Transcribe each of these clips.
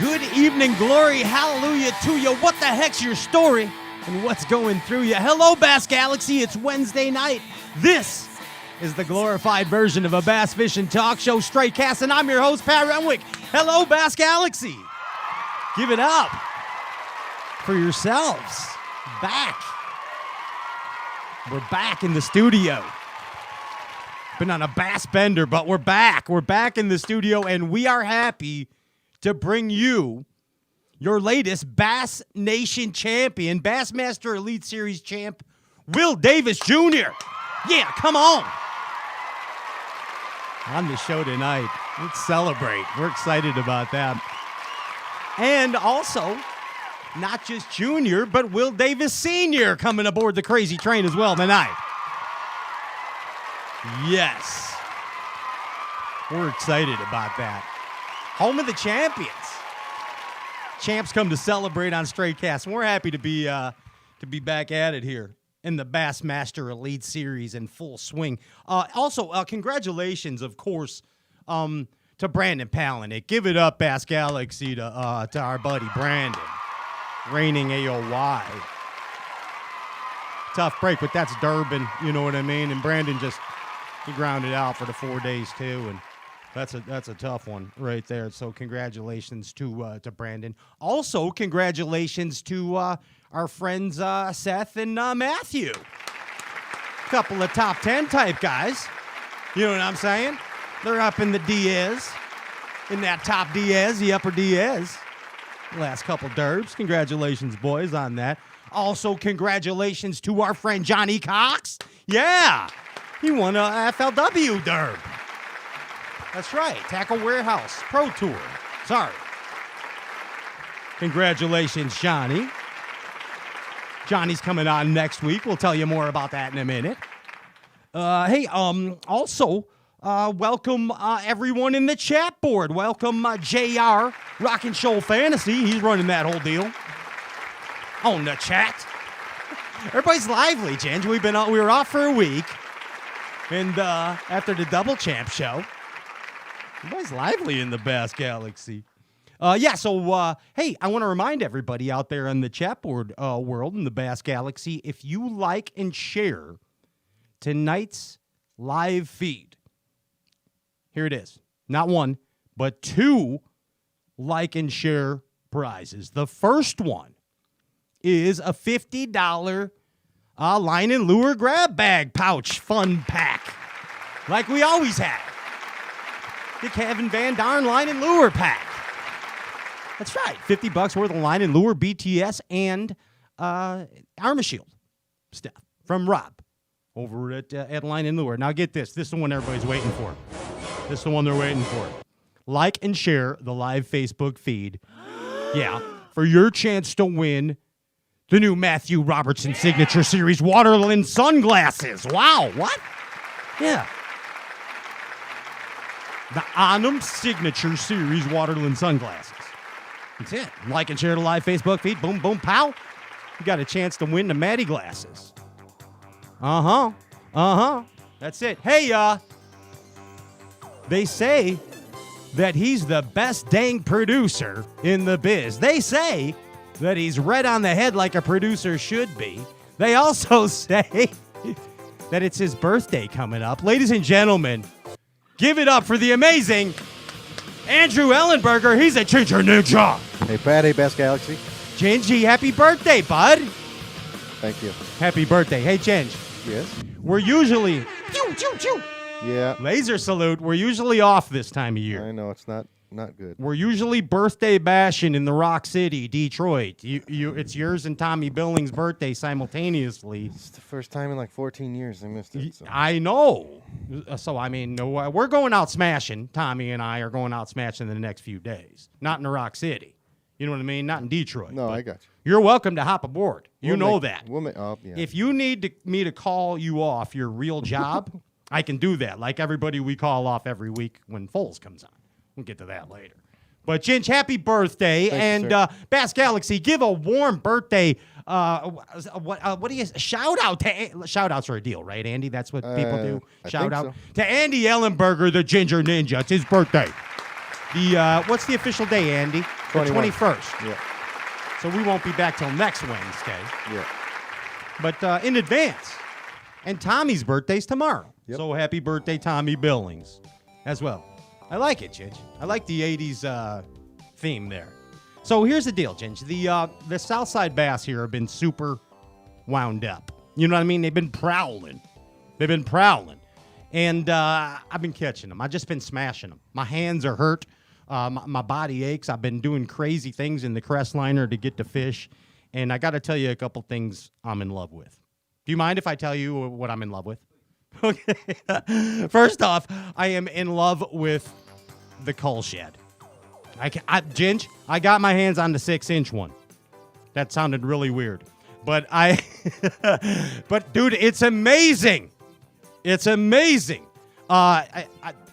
Good evening, glory, hallelujah to you. What the heck's your story and what's going through you? Hello, Bass Galaxy. It's Wednesday night. This is the glorified version of a bass fishing talk show, Straight Cast, and I'm your host, Pat Renwick. Hello, Bass Galaxy. Give it up for yourselves. Back. We're back in the studio. Been on a bass bender, but we're back. We're back in the studio, and we are happy to bring you your latest Bass Nation champion, Bassmaster Elite Series champ, Will Davis Jr. Yeah, come on. On the show tonight. Let's celebrate. We're excited about that. And also, not just Junior, but Will Davis Sr. coming aboard the crazy train as well tonight. Yes. We're excited about that. Home of the champions. Champs come to celebrate on Straight Cast. And we're happy to be back at it here in the Bassmaster Elite Series in full swing. Also, congratulations, of course, to Brandon Palaniuk. Give it up, Bass Galaxy, to our buddy Brandon, reigning AOY. Tough break, but that's Durbin, you know what I mean? And Brandon he grounded out for the 4 days too, and that's a tough one right there. So congratulations to Brandon. Also, congratulations to our friends Seth and Matthew. Couple of top 10 type guys. You know what I'm saying? They're up in the Diaz, in that top Diaz, the upper Diaz. Last couple derbs. Congratulations, boys, on that. Also, congratulations to our friend Johnny Cox. Yeah, he won a FLW derb. That's right, Tackle Warehouse Pro Tour. Sorry. Congratulations, Johnny. Johnny's coming on next week. We'll tell you more about that in a minute. Also, welcome everyone in the chat board. Welcome JR, Rockin' Shoal Fantasy. He's running that whole deal on the chat. Everybody's lively, Ginge. We were off for a week, and after the Double Champ show, everybody's lively in the Bass Galaxy. Hey, I want to remind everybody out there in the chat board world in the Bass Galaxy, if you like and share tonight's live feed, here it is. Not one, but two like and share prizes. The first one is a $50 line and lure grab bag pouch fun pack, like we always have. The Kevin Van Darn line and lure pack. That's right, $50 worth of line and lure, BTS, and Armor Shield stuff from Rob over at Line and Lure. Now get this. This is the one everybody's waiting for. This is the one they're waiting for. Like and share the live Facebook feed. Yeah, for your chance to win the new Matthew Robertson Signature Series Waterland sunglasses. Wow, what? Yeah. The Onum Signature Series Waterland sunglasses. That's it. Like and share the live Facebook feed. Boom, boom, pow. You got a chance to win the Matty glasses. That's it. Hey, they say that he's the best dang producer in the biz. They say that he's red on the head like a producer should be. They also say that it's his birthday coming up. Ladies and gentlemen, give it up for the amazing Andrew Ellenberger. He's a Ginger Ninja. Hey, Pat. Hey, Bass Galaxy. Gingy, happy birthday, bud. Thank you. Happy birthday. Hey, Ginge. Yes? We're usually... Choo, choo, choo. Yeah. Laser salute. We're usually off this time of year. I know. It's not good. We're usually birthday bashing in the Rock City, Detroit. It's yours and Tommy Billings' birthday simultaneously. It's the first time in like 14 years I missed it. So. I know. So, I mean, we're going out smashing. Tommy and I are going out smashing in the next few days. Not in the Rock City. You know what I mean? Not in Detroit. No, I got you. You're welcome to hop aboard. You know that. Yeah. If you need me to call you off your real job, I can do that. Like everybody we call off every week when Foles comes on. We'll get to that later. But, Ginge, happy birthday. Thank and you, Bass Galaxy, give a warm birthday. What do you shout out to? Shout outs are a deal, right, Andy? That's what people do. Shout out to Andy Ellenberger, the Ginger Ninja. It's his birthday. What's the official day, Andy? The 21. 21st. Yeah. So we won't be back till next Wednesday. Yeah. But in advance. And Tommy's birthday's tomorrow. Yep. So happy birthday, Tommy Billings, as well. I like it, Ginge. I like the 80s theme there. So here's the deal, Ginge. The Southside Bass here have been super wound up. You know what I mean? They've been prowling. And I've been catching them. I've just been smashing them. My hands are hurt. My body aches. I've been doing crazy things in the crest liner to get to fish. And I got to tell you a couple things I'm in love with. Do you mind if I tell you what I'm in love with? Okay. First off, I am in love with the cull shed. Ginge, I got my hands on the 6-inch one. That sounded really weird. But but dude, it's amazing. It's amazing. I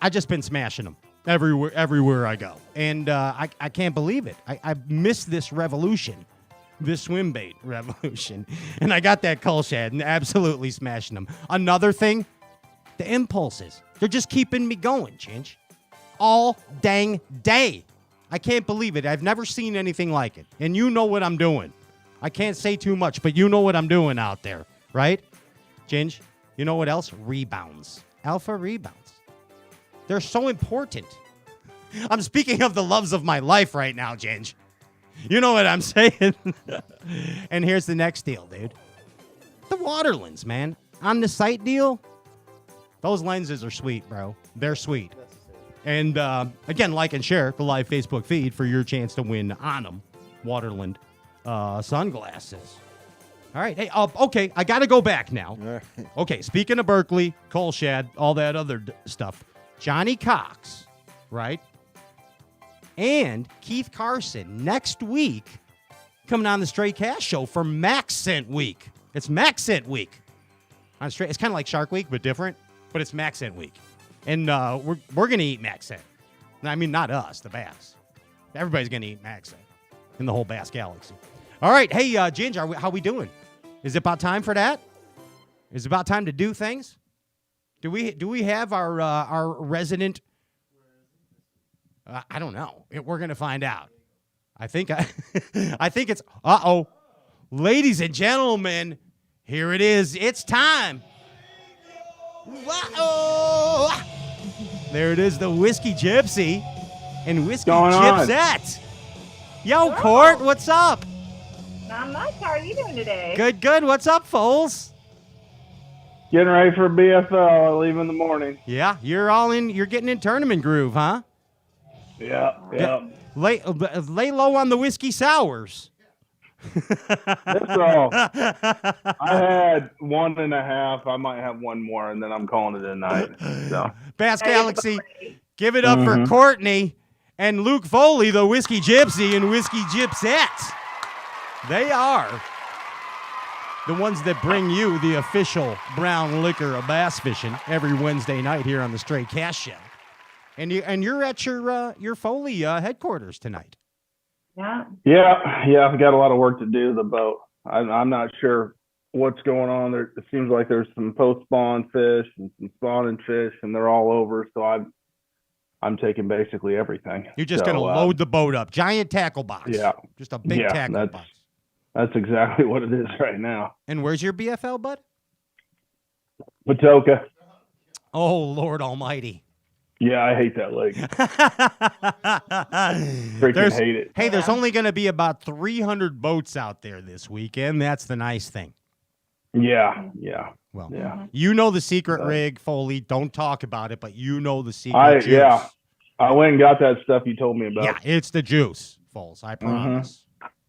just been smashing them everywhere I go. And I can't believe it. I missed this revolution. This swim bait revolution. And I got that cull shad and absolutely smashing them. Another thing, the impulses. They're just keeping me going, Chinch. All dang day. I can't believe it. I've never seen anything like it. And you know what I'm doing. I can't say too much, but you know what I'm doing out there, right? Ginge, you know what else? Rebounds. Alpha rebounds. They're so important. I'm speaking of the loves of my life right now, Ginge. You know what I'm saying? And here's the next deal, dude. The Waterlands, man. On the sight deal, those lenses are sweet, bro. They're sweet. And again, like and share the live Facebook feed for your chance to win on them. Waterland sunglasses. All right. Hey, okay. I got to go back now. Okay. Speaking of Berkeley, Colshad, all that other stuff. Johnny Cox, right? And Keith Carson next week coming on the Straight Cash Show for Max Scent Week. It's Max Scent Week. It's kind of like Shark Week, but different. But it's Max Scent Week. And we're going to eat Max Scent. I mean, not us, the bass. Everybody's going to eat Max Scent in the whole bass galaxy. All right. Hey, Ginge, how we doing? Is it about time for that? Is it about time to do things? Do we have our resident... I don't know. We're going to find out. I think it's... Uh-oh. Ladies and gentlemen, here it is. It's time. Uh-oh. There it is, the Whiskey Gypsy and Whiskey Gypsette. Yo, Court, what's up? Not much. How are you doing today? Good. What's up, Foles? Getting ready for BFL. I leave in the morning. Yeah, you're getting in tournament groove, huh? Yeah. Lay low on the whiskey sours. That's all. I had 1.5. I might have one more, and then I'm calling it a night. So. Bass Galaxy, give it up for Courtney and Luke Foley, the Whiskey Gypsy and Whiskey Gypsette. They are the ones that bring you the official brown liquor of bass fishing every Wednesday night here on the Straight Cash Show. And you're at your Foley headquarters tonight. Yeah. I've got a lot of work to do to the boat. I'm not sure what's going on there. It seems like there's some post-spawn fish and some spawning fish, and they're all over. So I'm taking basically everything. You're just going to load the boat up. Giant tackle box. Yeah. Just a big tackle box. That's exactly what it is right now. And where's your BFL, bud? Patoka. Oh, Lord almighty. Yeah, I hate that lake. Freaking hate it. Hey, there's only going to be about 300 boats out there this weekend. That's the nice thing. Yeah. Well, yeah. You know the secret rig, Foley. Don't talk about it, but you know the secret juice. Yeah. I went and got that stuff you told me about. Yeah, it's the juice, Foles. I promise.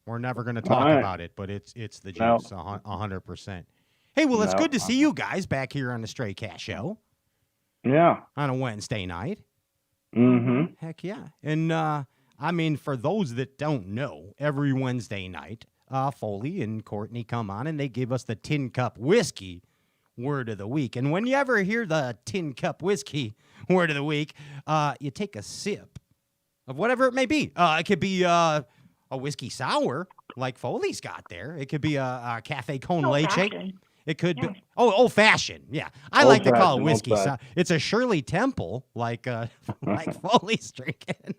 We're never going to talk about it, but it's the juice, 100%. Hey, well, it's good to see you guys back here on the Straight Cash Show. Yeah. On a Wednesday night. Mm-hmm. Heck yeah. And, I mean, for those that don't know, every Wednesday night, Foley and Courtney come on and they give us the Tin Cup Whiskey word of the week. And when you ever hear the Tin Cup Whiskey word of the week, you take a sip of whatever it may be. It could be a whiskey sour like Foley's got there. It could be a Cafe Con Leche. It could be. Oh, old fashioned. Yeah, I like to call it Old-fashioned, whiskey. So old-fashioned. it's a Shirley Temple, like Foley's drinking,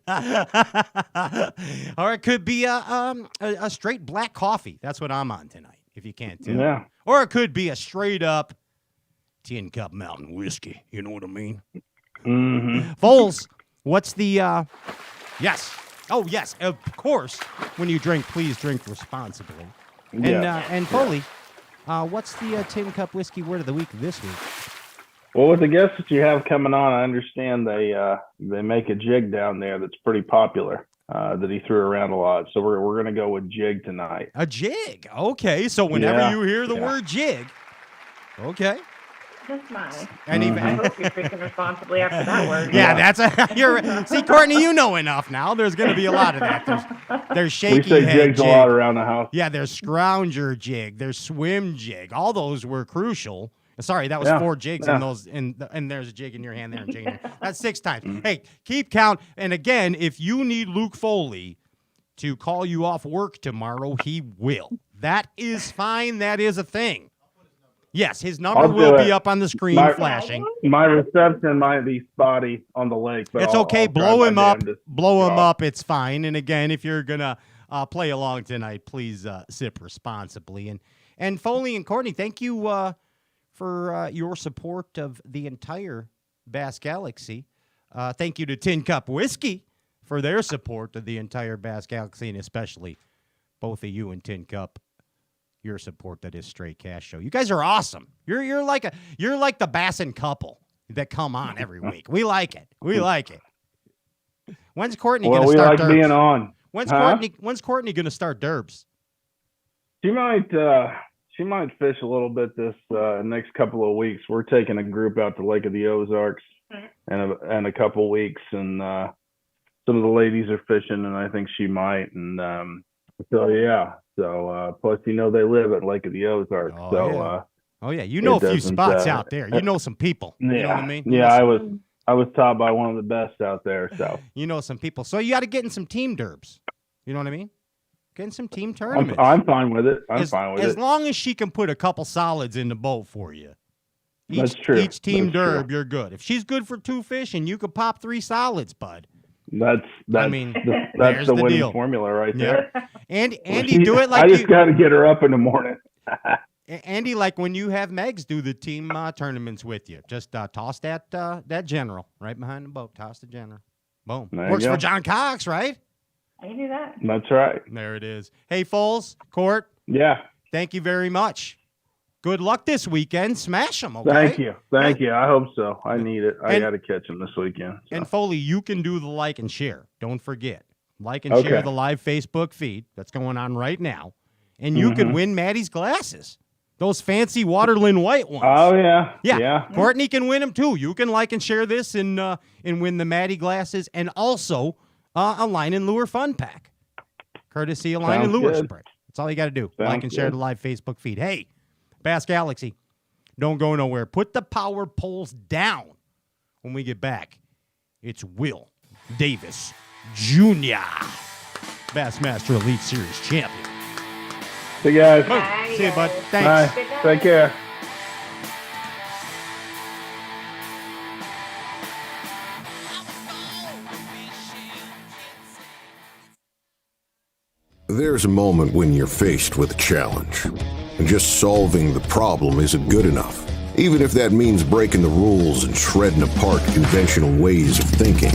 or it could be a straight black coffee. That's what I'm on tonight. If you can't tell. Yeah. Or it could be a straight up tin cup mountain whiskey. You know what I mean? Mm-hmm. Foles, what's the? Yes. Oh yes, of course. When you drink, please drink responsibly. And Foley. What's the tin cup whiskey word of the week this week? Well, with the guests that you have coming on, I understand they make a jig down there that's pretty popular that he threw around a lot. So we're gonna go with jig tonight. A jig. Okay. So whenever you hear the word jig, okay. That's mine. And I even hope you're drinking responsibly after that word. yeah, that's see, Courtney, you know enough now. There's going to be a lot of that. There's shaky We say head jigs jig. a lot around the house. Yeah, there's scrounger jig. There's swim jig. All those were crucial. Sorry, that was Yeah, 4 jigs yeah. in those, and there's a jig in your hand there and jig in your That's 6 times. Hey, keep count. And again, if you need Luke Foley to call you off work tomorrow, he will. That is fine. That is a thing. Yes, his number I'll do will be it. up on the screen flashing. My reception might be spotty on the lake, but It's okay. I'll Blow try him my up. damnedest. Blow him up. It's fine. And again, if you're going to play along tonight, please sip responsibly. And Foley and Courtney, thank you for your support of the entire Bass Galaxy. Thank you to Tin Cup Whiskey for their support of the entire Bass Galaxy, and especially both of you and Tin Cup. Your support that is Straight Cash Show. You guys are awesome. You're like the Bassin couple that come on every week. We like it. We like it. When's Courtney Well, gonna we start like Derbs? being on. When's Courtney gonna start Derbs? She might fish a little bit this next couple of weeks. We're taking a group out to Lake of the Ozarks in a couple weeks, and some of the ladies are fishing, and I think she might. And so yeah. So plus, they live at Lake of the Ozarks. Oh yeah, you know a few spots out there. You know some people. Yeah, You know what I mean? Yeah, I was taught by one of the best out there. So you know some people. So you got to get in some team Derbs. You know what I mean? Get in some team tournaments. I'm fine with it. I'm fine with it. As long as she can put a couple solids in the boat for you. That's true. Each team That's Derb, true. you're good. If she's good for 2 fish and you could pop 3 solids, bud. That's there's the the winning deal. formula right there. And Andy, do it like I just got to get her up in the morning. Andy, like when you have Megs do the team tournaments with you, just toss that general right behind the boat. Toss the general. Boom. There you Works go. for John Cox, right? I can do that. That's right. There it is. Hey, Foles, Court, Yeah. thank you very much. Good luck this weekend. Smash them, okay? Thank you. I hope so. I need it. I And- got to catch them this weekend. So. And Foley, you can do the like and share. Don't forget. Like and Okay. share the live Facebook feed that's going on right now. And you could win Maddie's glasses. Those fancy Waterland white ones. Oh yeah. Yeah. Courtney can win them too. You can like and share this and win the Maddie glasses and also a line and lure fun pack. Courtesy of line and Sounds lure good. spread. That's all you got to do. Sounds Like and share good. the live Facebook feed. Hey, Bass Galaxy, don't go nowhere. Put the power poles down when we get back. It's Will Davis Jr., Bassmaster Elite Series champion. See you guys. Bye, See you, bud. guys. Thanks. Bye. Take care. There's a moment when you're faced with a challenge, and just solving the problem isn't good enough, even if that means breaking the rules and shredding apart conventional ways of thinking,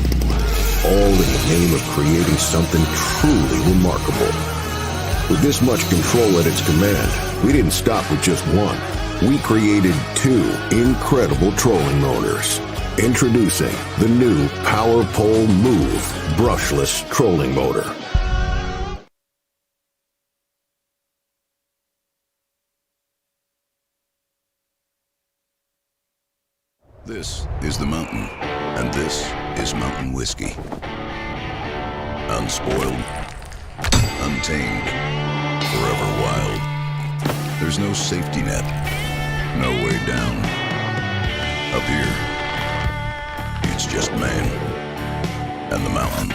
all in the name of creating something truly remarkable. With this much control at its command, we didn't stop with just one. We created 2 incredible trolling motors. Introducing the new Power Pole Move brushless trolling motor. This is the mountain, and this is mountain whiskey. Unspoiled, untamed, forever wild. There's no safety net, no way down. Up here, it's just man, and the mountain,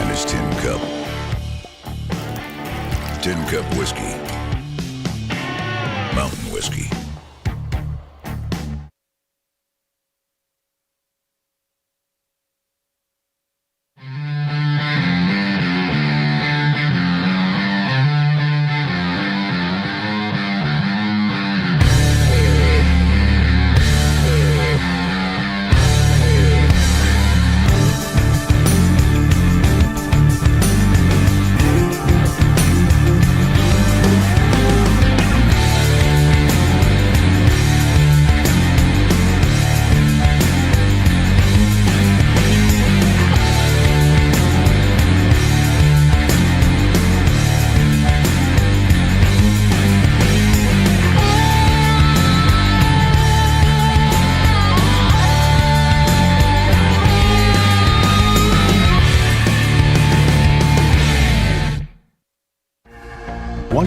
and his tin cup. Tin Cup Whiskey. Mountain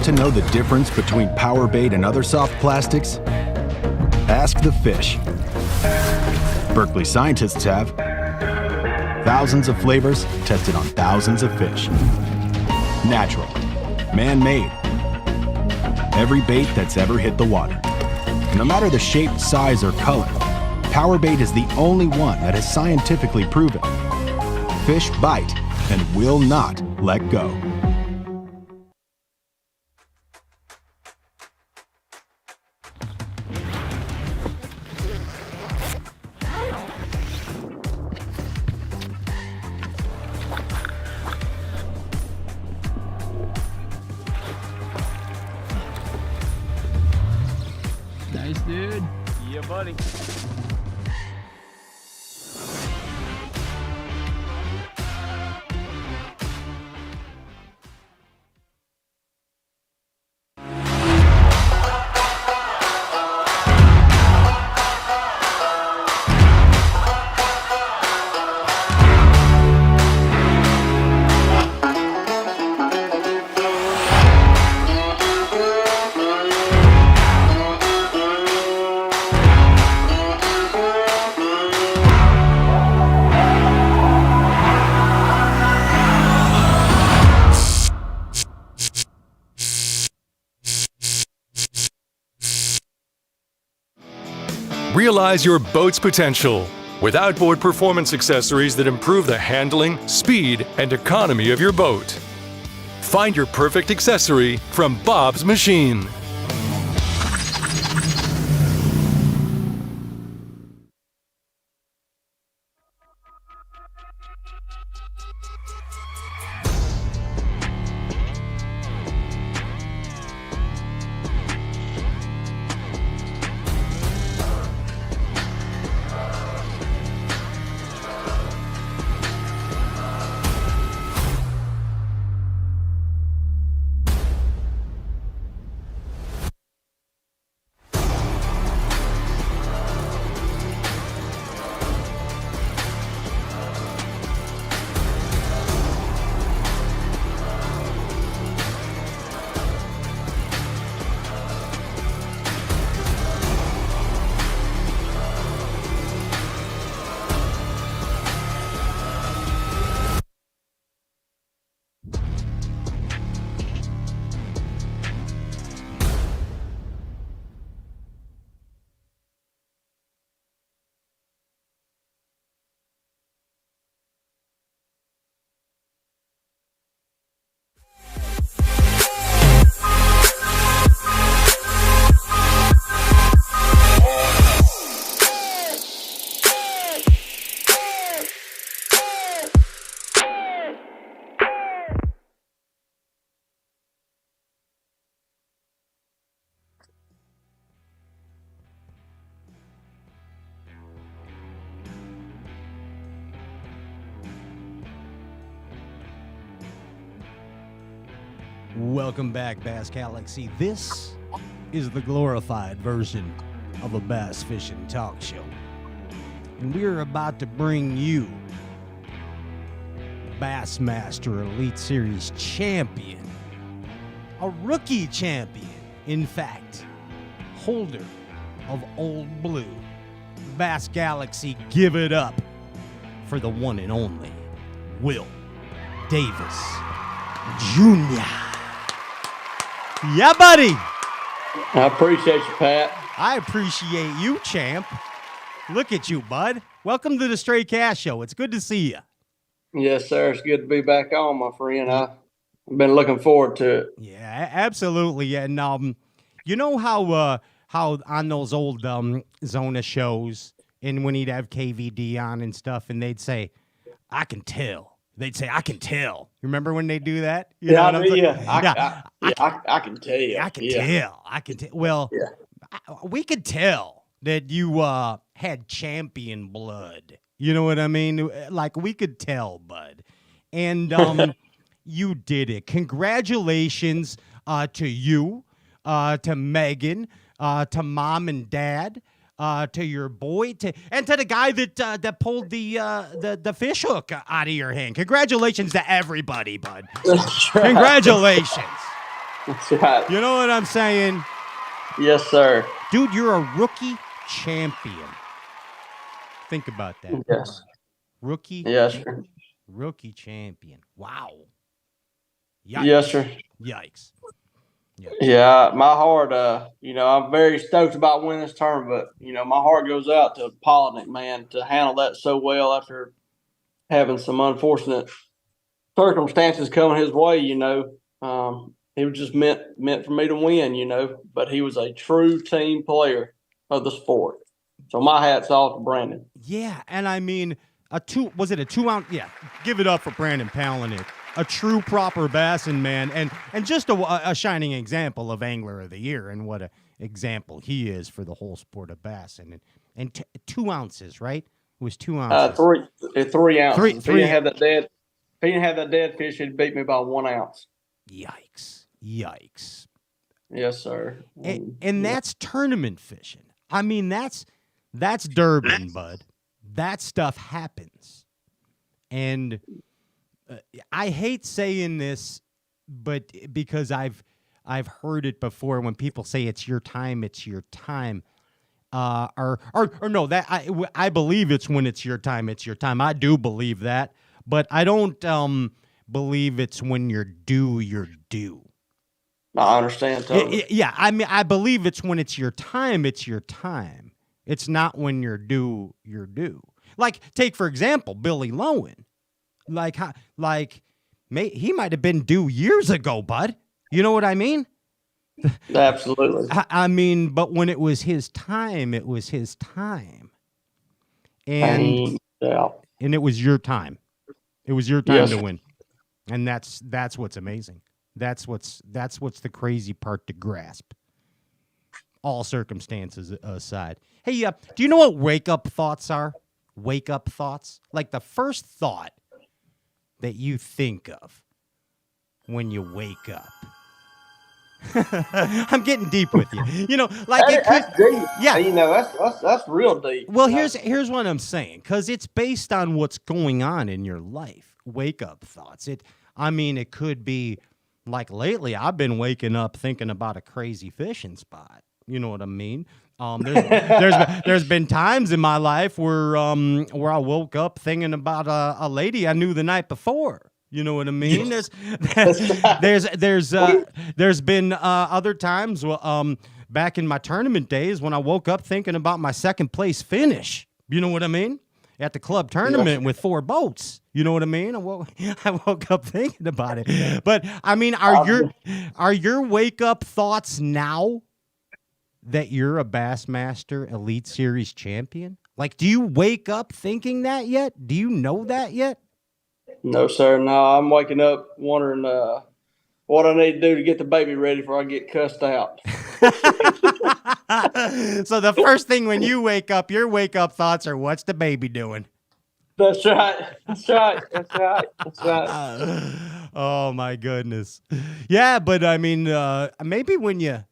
to know the difference between power bait and other soft plastics? Ask the fish. Berkeley scientists have. Thousands of flavors tested on thousands of fish. Natural. Man-made. Every bait that's ever hit the water. No matter the shape, size, or color, power bait is the only one that is scientifically proven. Fish bite and will not let go. Nice, dude. Yeah, buddy. Realize your boat's potential with outboard performance accessories that improve the handling, speed, and economy of your boat. Find your perfect accessory from Bob's Machine. Welcome back, Bass Galaxy. This is the glorified version of a bass fishing talk show. And we're about to bring you Bassmaster Elite Series champion, a rookie champion, in fact, holder of Old Blue. Bass Galaxy, give it up for the one and only Will Davis Jr. Yeah, buddy. I appreciate you, Pat. I appreciate you, champ. Look at you, bud. Welcome to the Stray Cast Show. It's good to see you. Yes, sir. It's good to be back on, my friend. I've been looking forward to it. Yeah, absolutely. And you know how on those old Zona shows, and when he'd have KVD on and stuff, and they'd say, "I can tell." They'd say, "I can tell." You remember when they do that? You know what I'm saying? I can tell you. I can tell. I can tell. Well, we could tell that you had champion blood. You know what I mean? Like, we could tell, bud. And you did it. Congratulations to you, to Megan, to mom and dad, to your boy, and to the guy that pulled the fish hook out of your hand. Congratulations to everybody, bud. Congratulations. That's right. You know what I'm saying? Yes, sir. Dude, you're a rookie champion. Think about that. Yes. Rookie. Yes, sir. Rookie champion. Wow. Yikes. Yes, sir. Yikes. Yeah, my heart, I'm very stoked about winning this tournament, but, my heart goes out to Polnick, man, to handle that so well after having some unfortunate circumstances coming his way, He was just meant for me to win, but he was a true team player of the sport. So my hat's off to Brandon. Yeah, and I mean, was it a 2 ounce? Yeah, give it up for Brandon Palaniuk. A true proper bassin man, and just a shining example of Angler of the Year, and what an example he is for the whole sport of bassin. And 2 ounces, right? It was 2 ounces. 3 ounces. Three. If he didn't have that dead fish, he'd beat me by 1 ounce. Yikes. Yes, sir. And that's tournament fishing. I mean, that's Durbin, bud. That stuff happens. And I hate saying this, but because I've heard it before when people say it's your time, it's your time. Or no, that I believe it's when it's your time, it's your time. I do believe that, but I don't believe it's when you're due, you're due. I understand totally. Yeah, I mean, I believe it's when it's your time, it's your time. It's not when you're due, you're due. Like, take for example, Billy Lowen. He might have been due years ago, bud. You know what I mean? Absolutely. I mean, but when it was his time, it was his time. And it was your time. It was your time to win. And that's what's amazing. That's what's the crazy part to grasp. All circumstances aside. Hey, do you know what wake-up thoughts are? Wake-up thoughts? Like the first thought that you think of when you wake up. I'm getting deep with you. That's deep. Yeah. That's real deep. Well, here's what I'm saying, because it's based on what's going on in your life. Wake-up thoughts. It could be like lately I've been waking up thinking about a crazy fishing spot. You know what I mean? There's been times in my life where I woke up thinking about a lady I knew the night before. You know what I mean? There's been other times back in my tournament days when I woke up thinking about my second place finish. You know what I mean? At the club tournament with 4 boats. You know what I mean? I woke up thinking about it. But I mean, are your wake up thoughts now that you're a Bassmaster Elite Series champion? Like, do you wake up thinking that yet? Do you know that yet? No, sir. No, I'm waking up wondering what I need to do to get the baby ready before I get cussed out. So the first thing when you wake up, your wake up thoughts are, what's the baby doing? That's right. That's right. Oh my goodness. Yeah, but I mean, maybe when you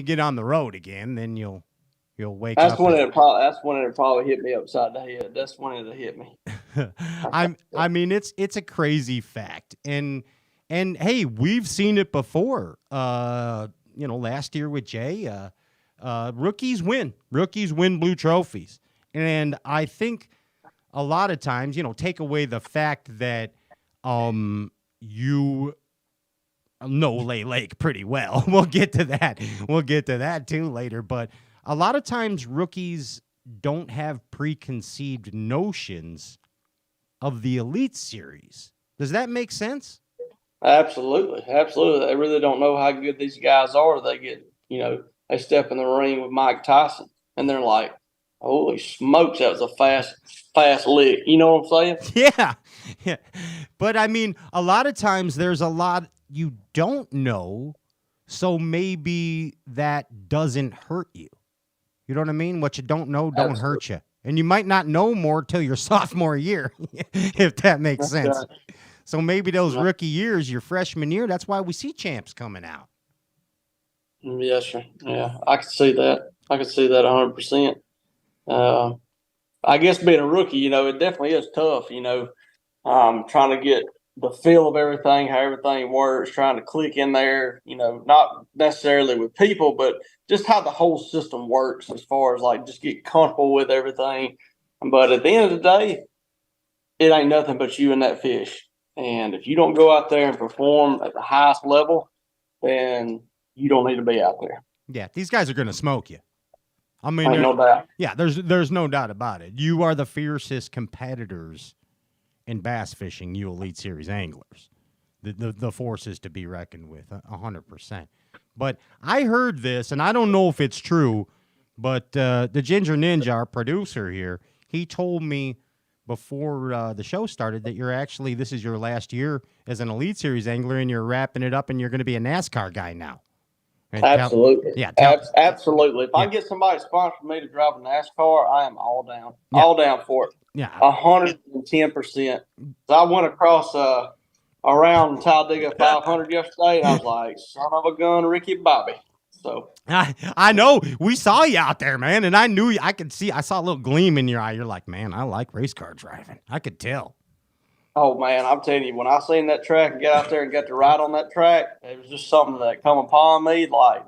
get on the road again, then you'll wake up. That's when it probably hit me upside the head. That's when it'll hit me. I mean, it's a crazy fact, and hey, we've seen it before. Last year with Jay, rookies win blue trophies, and I think a lot of times, take away the fact that you know Lay Lake pretty well. We'll get to that too later. But a lot of times rookies don't have preconceived notions of the Elite Series. Does that make sense? Absolutely. They really don't know how good these guys are. They get, they step in the ring with Mike Tyson and they're like, holy smokes, that was a fast lick. You know what I'm saying? Yeah. But I mean, a lot of times there's a lot you don't know, so maybe that doesn't hurt you. You know what I mean? What you don't know don't hurt you. And you might not know more till your sophomore year, if that makes sense. Right. So maybe those rookie years, your freshman year, that's why we see champs coming out. Yes, sir. Yeah, I can see that. 100%. I guess being a rookie, it definitely is tough, trying to get the feel of everything, how everything works, trying to click in there, not necessarily with people, but just how the whole system works as far as like just get comfortable with everything. But at the end of the day, it ain't nothing but you and that fish. And if you don't go out there and perform at the highest level, then you don't need to be out there. Yeah, these guys are going to smoke you. I mean, no doubt. Yeah, there's no doubt about it. You are the fiercest competitors in bass fishing, you Elite Series anglers. The force is to be reckoned with, 100%. But I heard this, and I don't know if it's true, but the Ginger Ninja, our producer here, he told me before the show started that this is your last year as an Elite Series angler, and you're wrapping it up, and you're going to be a NASCAR guy now. And Absolutely. Absolutely. If I get somebody to sponsor me to drive a NASCAR, I am all down. Yeah. All down for it. Yeah. 110%. So I went across around Talladega 500 yesterday, and I was like, son of a gun, Ricky Bobby. So I know. We saw you out there, man, and I knew I saw a little gleam in your eye. You're like, man, I like race car driving. I could tell. Oh, man, I'm telling you, when I seen that track and got out there and got to ride on that track, it was just something that come upon me like,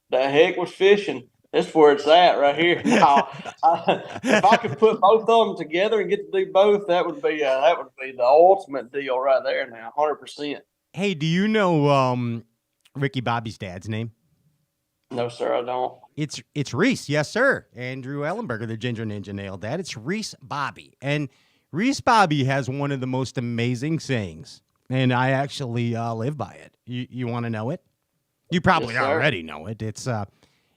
the heck was fishing. That's where it's at right here. Now, if I could put both of them together and get to do both, that would be the ultimate deal right there now, 100%. Hey, do you know Ricky Bobby's dad's name? No, sir, I don't. It's Reese, yes, sir. Andrew Ellenberger, the Ginger Ninja, nailed that. It's Reese Bobby. And Reese Bobby has one of the most amazing sayings, and I actually live by it. You want to know it? You probably already know it. It's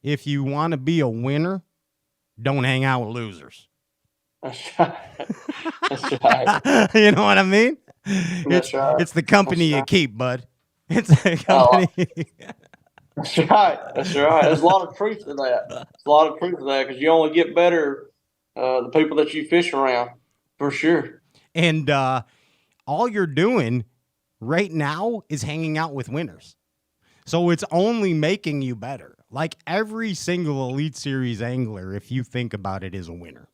if you want to be a winner, don't hang out with losers. That's right. That's right. You know what I mean? That's right. It's the company you keep, bud. It's the company. That's right. That's right. There's a lot of truth to that. Because you only get better the people that you fish around. For sure. And all you're doing right now is hanging out with winners. So it's only making you better. Like every single Elite Series angler, if you think about it, is a winner.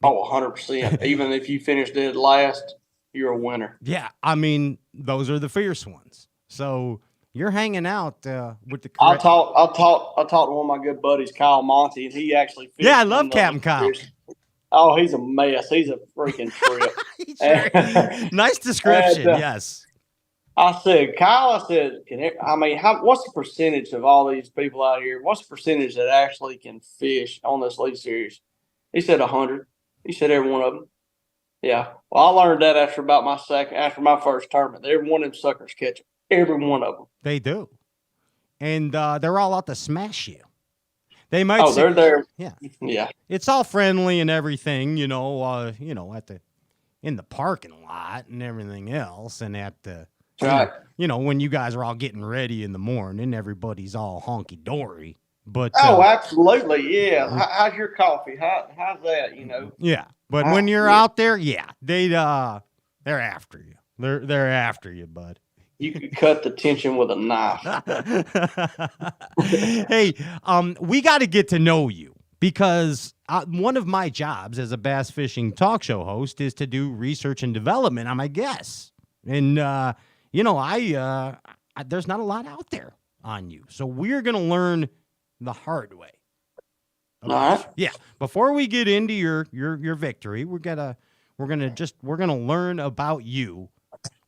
Oh, 100%. Even if you finished dead last, you're a winner. Yeah. I mean, those are the fierce ones. So you're hanging out with the correct. I talked to one of my good buddies, Kyle Monty, and he actually fished. Yeah, I love Captain Kyle. Oh, he's a mess. He's a freaking trip. Nice description, yes. I said, Kyle, what's the percentage of all these people out here? What's the percentage that actually can fish on this Elite Series? He said 100. He said every one of them. Yeah. Well, I learned that after my first tournament. Every one of them suckers catch them. Every one of them. They do. And they're all out to smash you. They might. Oh, they're there. Yeah, yeah. It's all friendly and everything, in the parking lot and everything else, and at the, right. When you guys are all getting ready in the morning, everybody's all honky dory. But absolutely, yeah. How's your coffee? How's that? Yeah, but when you're out there, yeah, they're after you. They're after you, bud. You could cut the tension with a knife. Hey, we got to get to know you because one of my jobs as a bass fishing talk show host is to do research and development on my guests. And, there's not a lot out there on you. So we're going to learn the hard way. All right. Yeah. Before we get into your victory, we're going to learn about you.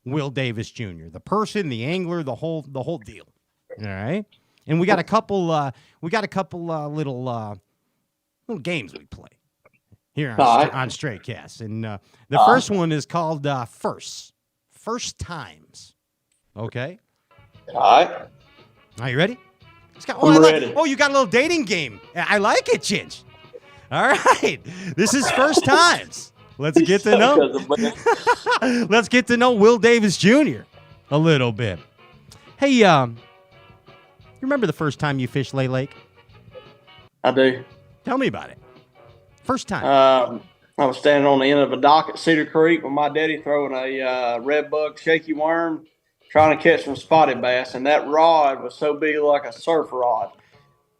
Will Davis Jr., the person, the angler, the whole deal. All right, and we got a couple little games we play here on Straight Cast, and the first one is called First Times. Okay. All right. Are you ready? I'm ready. You got a little dating game. I like it, Chinch. All right, this is First Times. Let's get to know. Let's get to know Will Davis Jr. a little bit. Hey, you remember the first time you fished Lay Lake? I do. Tell me about it. First time. I was standing on the end of a dock at Cedar Creek with my daddy throwing a red bug shaky worm, trying to catch some spotted bass, and that rod was so big like a surf rod.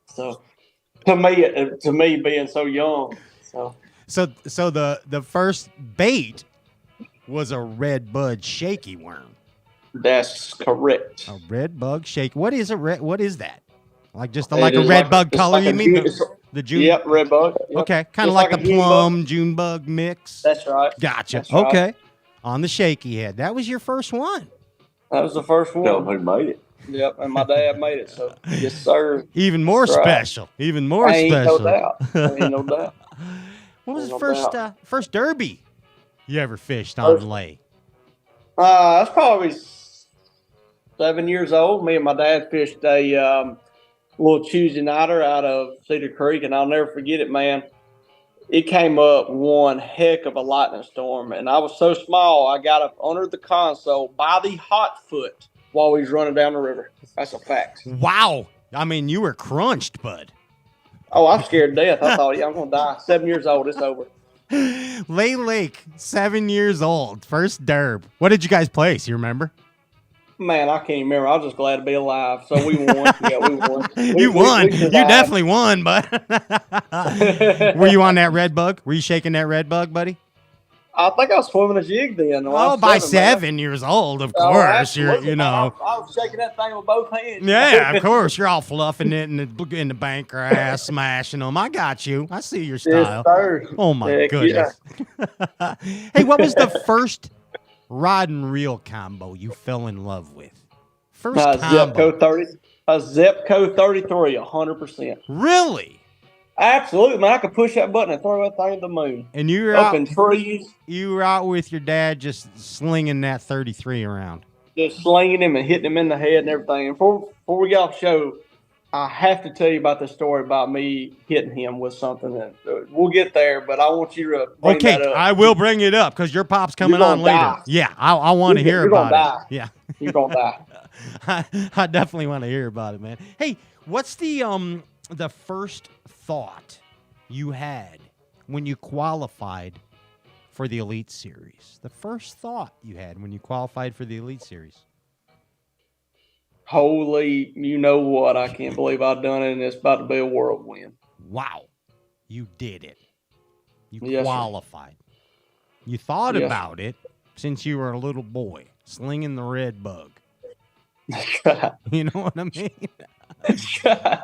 So to me being so young, So the first bait was a red bud shaky worm. That's correct. A red bug shaky. What is a red? What is that? Like just It like a is red like bug it's color? like You a mean June- the June? Yep, red bug. Yep. Okay, kind of Just like a the June bug. plum June bug mix. That's right. Gotcha. That's right. Okay, on the shaky head. That was your first one. That was the first one. Tell them who made it. Yep, and my dad made it. So yes, sir. Even more That's right. special. Even more Ain't special. no doubt. Ain't no doubt. What was Ain't the no first derby you ever fished on First- lay? I was probably 7 years old. Me and my dad fished a little Tuesday nighter out of Cedar Creek, and I'll never forget it, man. It came up one heck of a lightning storm, and I was so small, I got up under the console by the hot foot while we was running down the river. That's a fact. Wow. I mean, you were crunched, bud. Oh, I'm scared to death. I thought, yeah, I'm going to die. 7 years old. It's over. Lay Lake, 7 years old, first derb. What did you guys place? You remember? Man, I can't remember. I was just glad to be alive. So we won. Yeah, we won. You won. We You survived. definitely won, but were you on that red bug? Were you shaking that red bug, buddy? I think I was swimming a jig then. when I Oh, was by 7, man. 7 years old, of Oh, course. You're, absolutely, you man. know. I was shaking that thing with both hands. Yeah, of course. You're all fluffing it in the bank grass, smashing them. I got you. I see your style. Yes, sir. Oh, my Heck goodness. Hey, what was the first rod and reel combo you fell in love with? First combo. Zepco 30. A Zepco 33, 100%. Really? Absolutely, man. I could push that button and throw that thing to the moon. And you were Up out, in trees, you were out with your dad just slinging that 33 around. just slinging him and hitting him in the head and everything. And before we get off the show, I have to tell you about the story about me hitting him with something. And we'll get there, but I want you to bring Okay, that up. I will bring it up because your pop's coming You're on gonna later. die. Yeah, I want to hear You're gonna about it. die. Yeah. You're going to die. I definitely want to hear about it, man. Hey, what's the first thought you had when you qualified for the Elite Series? The first thought you had when you qualified for the Elite Series? Holy, you know what? I can't believe I've done it, and it's about to be a whirlwind. Wow, you did it. You Yes, sir. qualified. You thought Yes, about it since you were a little boy, slinging the red bug. You know what I mean?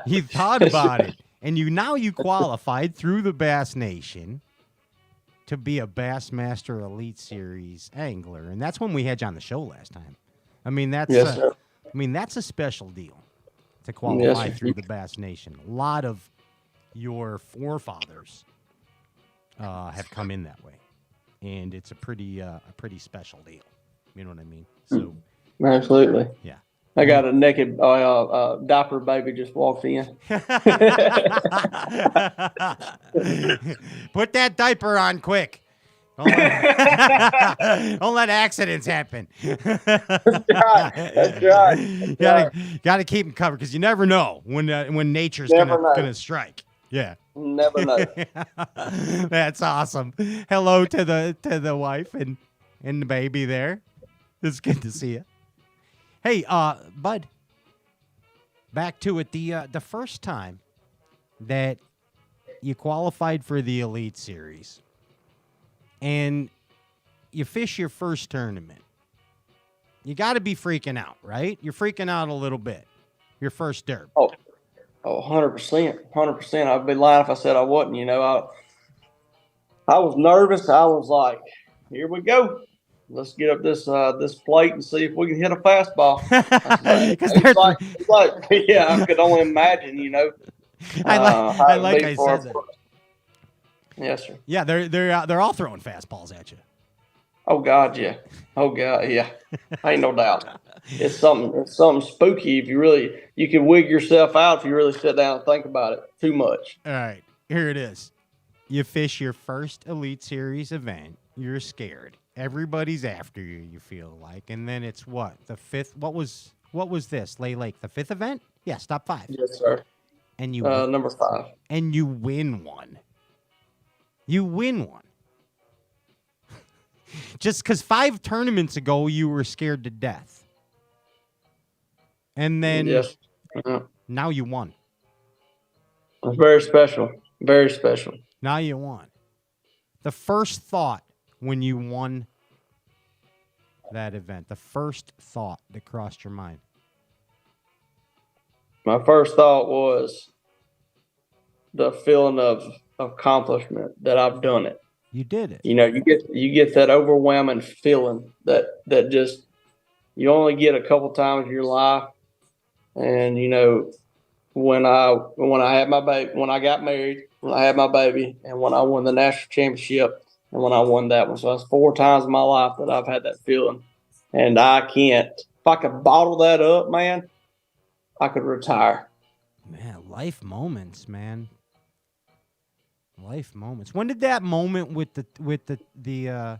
You thought about it, and you qualified through the Bass Nation to be a Bassmaster Elite Series angler, and that's when we had you on the show last time. I mean, that's Yes, sir. that's a special deal to qualify sir. through the Bass Nation. A lot of your forefathers have come in that way, and it's a pretty special deal. You know what I mean? So, Absolutely. yeah. I got a naked diaper baby just walked in. Put that diaper on quick. Don't let accidents happen. That's right. Gotta keep them covered because you never know when nature's Never know. gonna strike. Yeah. Never know. That's awesome. Hello to the wife and the baby there. It's good to see you. Hey, Bud, back to it. The first time that you qualified for the Elite Series and you fish your first tournament, you got to be freaking out, right? You're freaking out a little bit. Your first derb. Oh, 100%. 100%. I'd be lying if I said I wasn't. You know, I was nervous. I was like, here we go. Let's get up this plate and see if we can hit a fastball. It's like, yeah, I could only imagine, you know. I said that. Yes, sir. Yeah, they're all throwing fastballs at you. Oh God, yeah. Oh God, yeah. Ain't no doubt. It's something spooky if you can wig yourself out if you really sit down and think about it too much. All right, here it is. You fish your first Elite Series event. You're scared. Everybody's after you, you feel like. And then it's what? The fifth? What was this? Lay Lake, the fifth event? Yeah, stop 5. Yes, sir. And you number 5. And you win one. You win one. Just because 5 tournaments ago you were scared to death. And then yes. Now you won. It's very special. Very special. Now you won. The first thought when you won that event? The first thought that crossed your mind? My first thought was the feeling of accomplishment that I've done it. You did it. You know, you get that overwhelming feeling that just you only get a couple times in your life. And you know, when I had my baby, when I got married, when I had my baby, and when I won the national championship, and when I won that one, so that's 4 times in my life that I've had that feeling. And I can't. If I could bottle that up, man, I could retire. Man, life moments, man. Life moments. When did that moment with the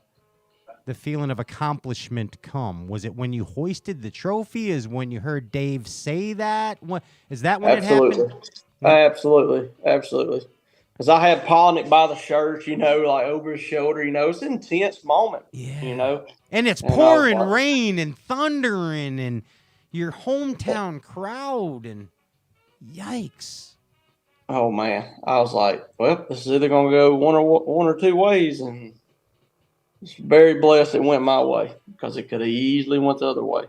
feeling of accomplishment come? Was it when you hoisted the trophy? Is when you heard Dave say that? What is that when Absolutely. it happened? Absolutely. Because I had Polnick by the shirt, you know, like over his shoulder. You know, it's an intense moment. Yeah. You know, and it's pouring rain and thundering and your hometown crowd and yikes. Oh man, I was like, well, this is either gonna go one or two ways, and it's very blessed it went my way because it could have easily went the other way.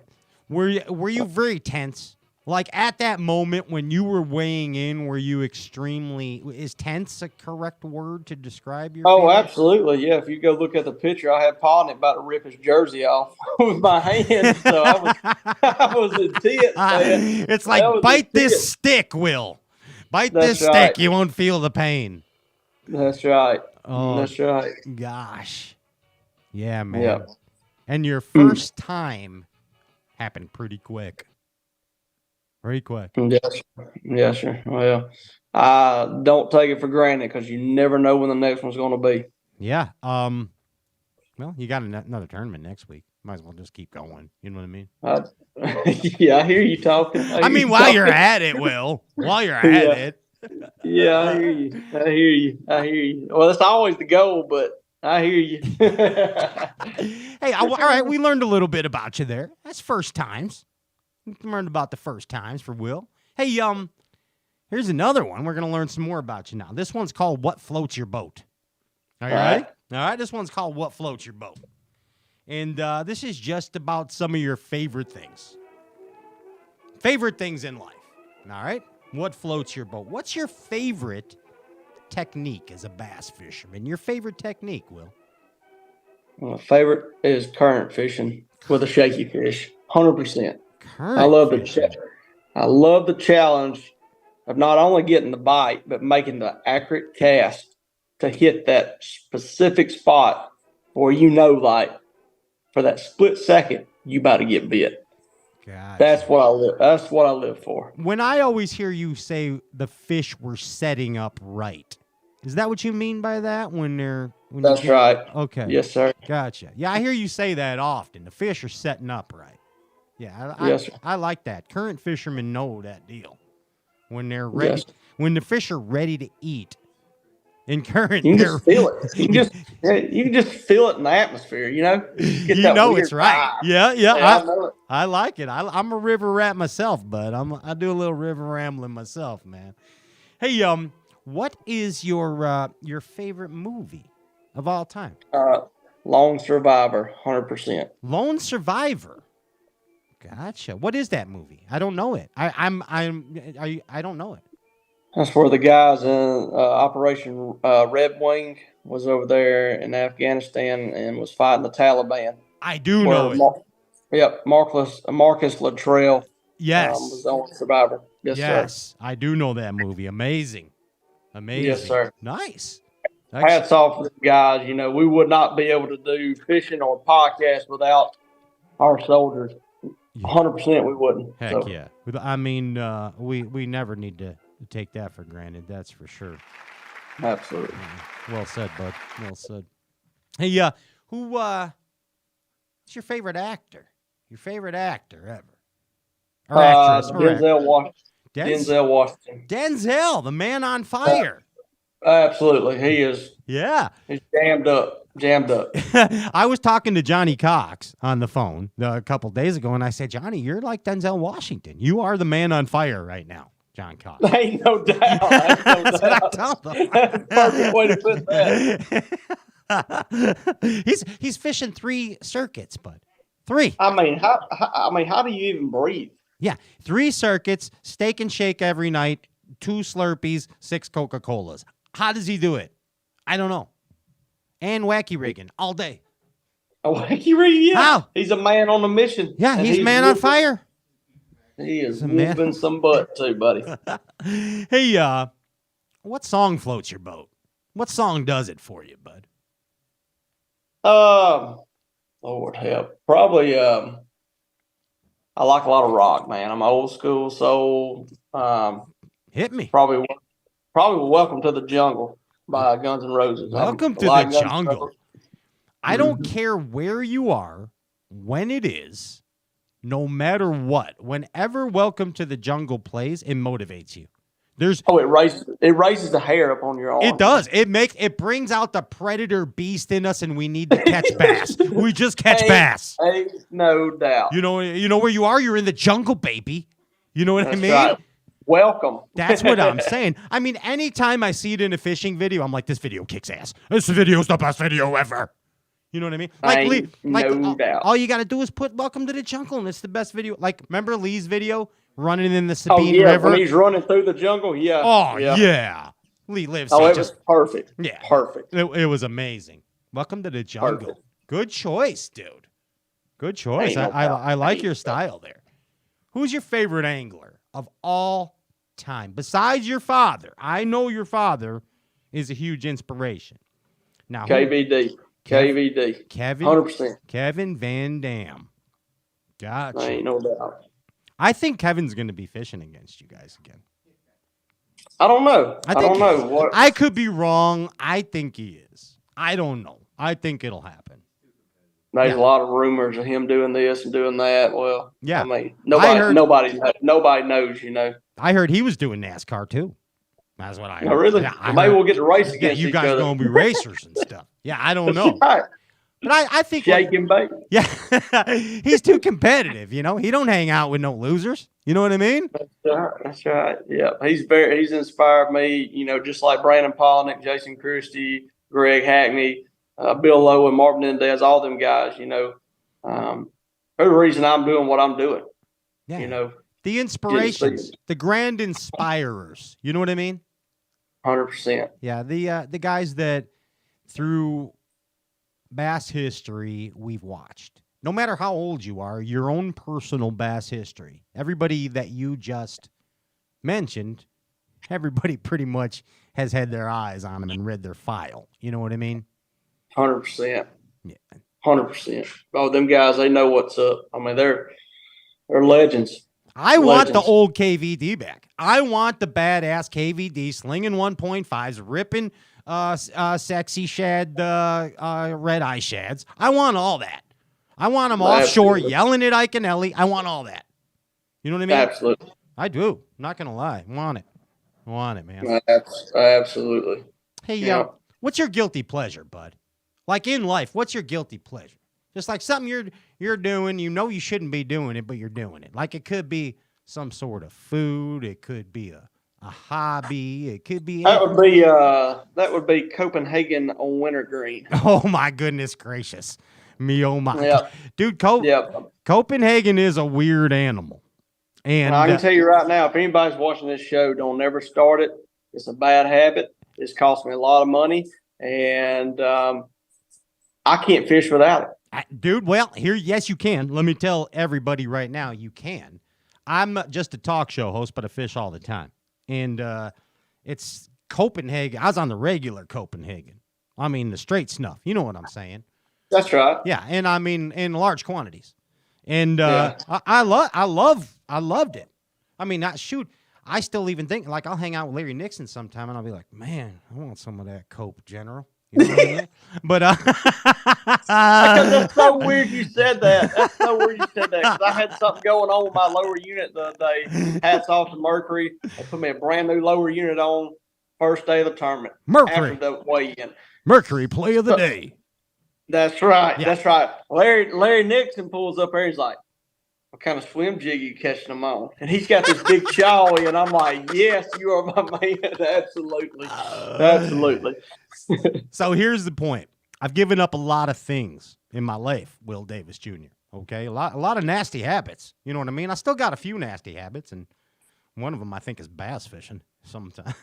Were you very tense? Like at that moment when you were weighing in, were you extremely? Is tense a correct word to describe your? Oh, feelings? absolutely, yeah. If you go look at the picture, I had Polnick about to rip his jersey off with my hand, so I was intense, man. It's like bite this stick, Will. Bite this stick. You won't feel the pain. That's right. Oh, that's right. Gosh. Yeah, man. Yeah. And your first time happened pretty quick. Very quick. Yes, sir. Well, I don't take it for granted because you never know when the next one's going to be. Yeah. Well, you got another tournament next week. Might as well just keep going. You know what I mean? Yeah, I hear you talking. I mean, while you're at it, Will. While you're at it. Yeah, I hear you. Well, that's always the goal, but I hear you. Hey, all right. We learned a little bit about you there. That's first times. We learned about the first times for Will. Hey, here's another one. We're going to learn some more about you now. This one's called What Floats Your Boat. Are you ready? All right. This one's called What Floats Your Boat. And this is just about some of your favorite things. Favorite things in life. All right? What floats your boat? What's your favorite technique as a bass fisherman? Your favorite technique, Will? My favorite is current fishing with a shaky fish. 100%. Current I love fishing. I love the challenge of not only getting the bite, but making the accurate cast to hit that specific spot where you know, like, for that split second, you about to get bit. Gotcha. That's what I live for. When I always hear you say the fish were setting up right, is that what you mean by that? That's right. Okay. Yes, sir. Gotcha. Yeah, I hear you say that often. The fish are setting up right. Yeah, Yes, sir. I like that. Current fishermen know that deal. When they're ready, Yes. when the fish are ready to eat. In current, You can just feel it. You can just feel it in the atmosphere. You know, you know it's right. vibe. Yeah. I know it. I like it. I'm a river rat myself, but I do a little river rambling myself, man. Hey, what is your favorite movie of all time? Lone Survivor, 100%. Lone Survivor. Gotcha. What is that movie? I don't know it. I don't know it. That's where the guys in Operation Red Wing was over there in Afghanistan and was fighting the Taliban. I do know it. Marcus Luttrell. Yes. Was the only survivor. Yes, sir. I do know that movie. Amazing. Yes, sir. Nice. Hats off to the guys. You know, we would not be able to do fishing or podcast without our soldiers. 100% we wouldn't. Heck yeah. I mean, we never need to take that for granted. That's for sure. Absolutely. Well said, bud. Well said. Hey, what's your favorite actor? Your favorite actor ever? Or actress? Denzel Washington. Denzel Washington. Denzel, the man on fire. Absolutely. He is. Yeah. He's jammed up. I was talking to Johnny Cox on the phone a couple days ago, and I said, Johnny, you're like Denzel Washington. You are the man on fire right now, John Cox. Ain't no doubt. That's what I told him. Perfect way to put that. He's fishing 3 circuits, bud. 3. I mean, how do you even breathe? Yeah, 3 circuits, steak and shake every night, 2 Slurpees, 6 Coca-Colas. How does he do it? I don't know. And wacky rigging all day. A wacky rig, yeah. How? He's a man on a mission. Yeah, and he's man on fire. He is man. moving some butt too, buddy. Hey, what song floats your boat? What song does it for you, bud? Lord help. Probably I like a lot of rock, man. I'm old school soul. Hit me. Probably Welcome to the Jungle by Guns N' Roses. Welcome to the jungle. I don't care where you are, when it is, no matter what. Whenever Welcome to the Jungle plays, it motivates you. It raises the hair up on your arm. It does. It brings out the predator beast in us, and we need to catch bass. We just catch bass. No doubt. You know where you are? You're in the jungle, baby. You know what I mean? Right. Welcome. That's what I'm saying. I mean, anytime I see it in a fishing video, I'm like, this video kicks ass. This video is the best video ever. You know what I mean? No doubt. All you got to do is put Welcome to the Jungle, and it's the best video. Like, remember Lee's video running in the Sabine River? When he's running through the jungle, yeah. Oh, yeah. Lee lives. Oh, it was perfect. Yeah. Perfect. It was amazing. Welcome to the Jungle. Perfect. Good choice, dude. Good choice. I like your style there. Who's your favorite angler of all time? Besides your father. I know your father is a huge inspiration. Now, KVD. KVD. Kevin. 100%. Kevin Van Dam. Gotcha. Ain't no doubt. I think Kevin's going to be fishing against you guys again. I don't know. I don't know. I could be wrong. I think he is. I don't know. I think it'll happen. There's a lot of rumors of him doing this and doing that. Well, yeah. I mean, nobody knows, you know. I heard he was doing NASCAR too. That's what I heard. Oh, really? Yeah, maybe we'll get to race against you each guys other. are going to be racers and stuff. Yeah, I don't know. Right. But I think Shake and bake. Yeah, he's too competitive. You know, he don't hang out with no losers. You know what I mean? That's right. Yeah, he's inspired me. You know, just like Brandon Polnick, Jason Christie, Greg Hackney, Bill Lowe, and Marvin Mendez, all them guys. You know, they're the reason I'm doing what I'm doing. Yeah. You know, the inspirations, the grand inspirers. You know what I mean? 100%. Yeah, the guys that through bass history we've watched. No matter how old you are, your own personal bass history. Everybody that you just mentioned, everybody pretty much has had their eyes on them and read their file. You know what I mean? 100%. Yeah. 100%. Oh, them guys, they know what's up. I mean, they're legends. I want the old KVD back. I want the badass KVD slinging 1.5s, ripping sexy shad, red eye shads. I want all that. I want them offshore yelling at Ike and Ellie. I want all that. You know what I mean? Absolutely. I do. I'm not going to lie. I want it. I want it, man. Absolutely. Hey, what's your guilty pleasure, bud? Like in life, what's your guilty pleasure? Just like something you're doing, you know you shouldn't be doing it, but you're doing it. Like it could be some sort of food. It could be a hobby. It could be that would be Copenhagen on wintergreen. Oh my goodness gracious. Me oh my. Yep. Dude, Copenhagen is a weird animal. And I can tell you right now, if anybody's watching this show, don't never start it. It's a bad habit. It's cost me a lot of money, and I can't fish without it. Dude, well, yes, you can. Let me tell everybody right now, you can. I'm just a talk show host, but I fish all the time. And it's Copenhagen. I was on the regular Copenhagen. I mean, the straight snuff. You know what I'm saying? That's right. Yeah, and I mean in large quantities. And I loved it. I mean, I still even think, like, I'll hang out with Larry Nixon sometime, and I'll be like, man, I want some of that Cope, General. You know what I mean? But because that's so weird you said that. That's so weird you said that. Because I had something going on with my lower unit the other day. Hats off to Mercury. They put me a brand new lower unit on first day of the tournament. Mercury. After the weigh-in. Mercury play of the day. That's right. Yeah. That's right. Larry Nixon pulls up there. He's like, what kind of swim jig are you catching them on? And he's got this big chawi, and I'm like, yes, you are my man. Absolutely. Absolutely. So here's the point. I've given up a lot of things in my life, Will Davis Jr. Okay, a lot of nasty habits. You know what I mean? I still got a few nasty habits, and one of them I think is bass fishing sometimes.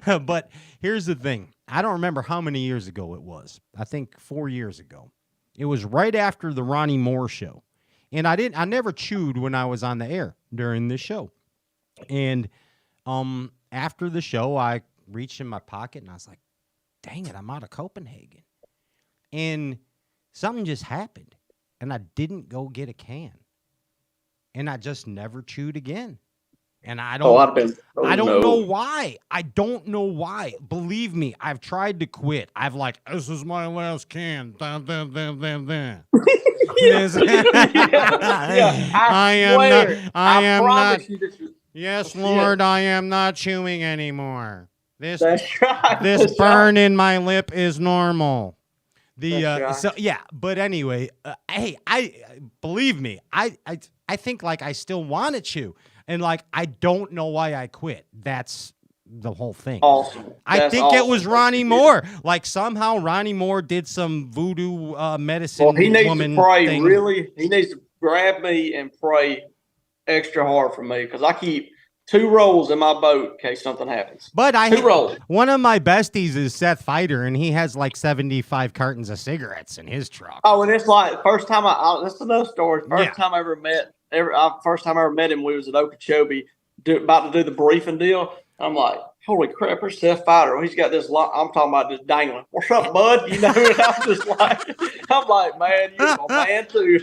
But here's the thing: I don't remember how many years ago it was. I think 4 years ago. It was right after the Ronnie Moore show, and I never chewed when I was on the air during this show. And after the show, I reached in my pocket and I was like, "Dang it, I'm out of Copenhagen," and something just happened. And I didn't go get a can. And I just never chewed again. And I don't know why. I don't know why. Believe me, I've tried to quit. I've like, this is my last can. Dun, dun, dun, dun, dun. I am not. Yes, Lord, I am not chewing anymore. This burn in my lip is normal. But anyway, hey, I believe me, I think like I still want to chew, and like I don't know why I quit. That's the whole thing. Awesome. I think it was Ronnie Moore. Like somehow Ronnie Moore did some voodoo medicine. Well, he needs woman to pray thing. really. He needs to grab me and pray extra hard for me because I keep 2 rolls in my boat in case something happens. But 2 rolls. One of my besties is Seth Fighter, and he has like 75 cartons of cigarettes in his truck. Oh, and it's like first time that's another story. First time I ever met him, we was at Okeechobee about to do the briefing deal. I'm like, holy crap, there's Seth Fighter. He's got this. I'm talking about just dangling. What's up, bud? You know, and I'm like, man, you're my man too.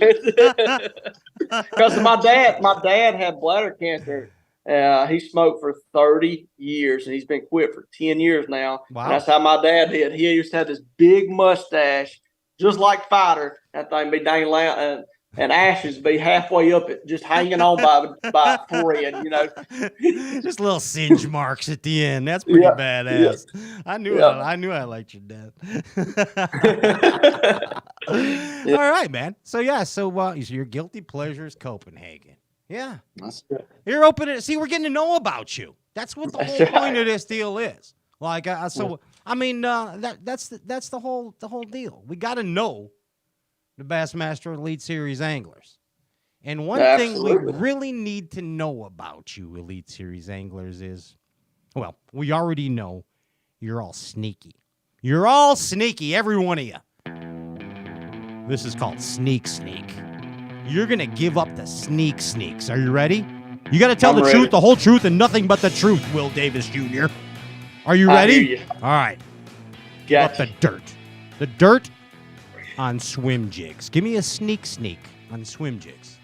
Because my dad had bladder cancer. He smoked for 30 years, and he's been quit for 10 years now. Wow. And that's how my dad did. He used to have this big mustache, just like Fighter. That thing be dangling out, and ashes be halfway up it, just hanging on by a thread, you know. Just little singe marks at the end. That's pretty badass. Yeah. I knew I liked your dad. All right, man. So your guilty pleasure is Copenhagen. Yeah. That's good. You're open to see. We're getting to know about you. That's what the whole point of this deal is. Like, that's the whole deal. We got to know the Bassmaster Elite Series anglers. And one thing we really need to know about you, Elite Series anglers, is, well, we already know you're all sneaky. You're all sneaky, every one of you. This is called sneak. You're going to give up the sneaks. Are you ready? You got to tell the truth, the whole truth, and nothing but the truth, Will Davis Jr. Are you ready? I hear you. All right. Gotcha. Give up the dirt. The dirt on swim jigs. Give me a sneak on swim jigs.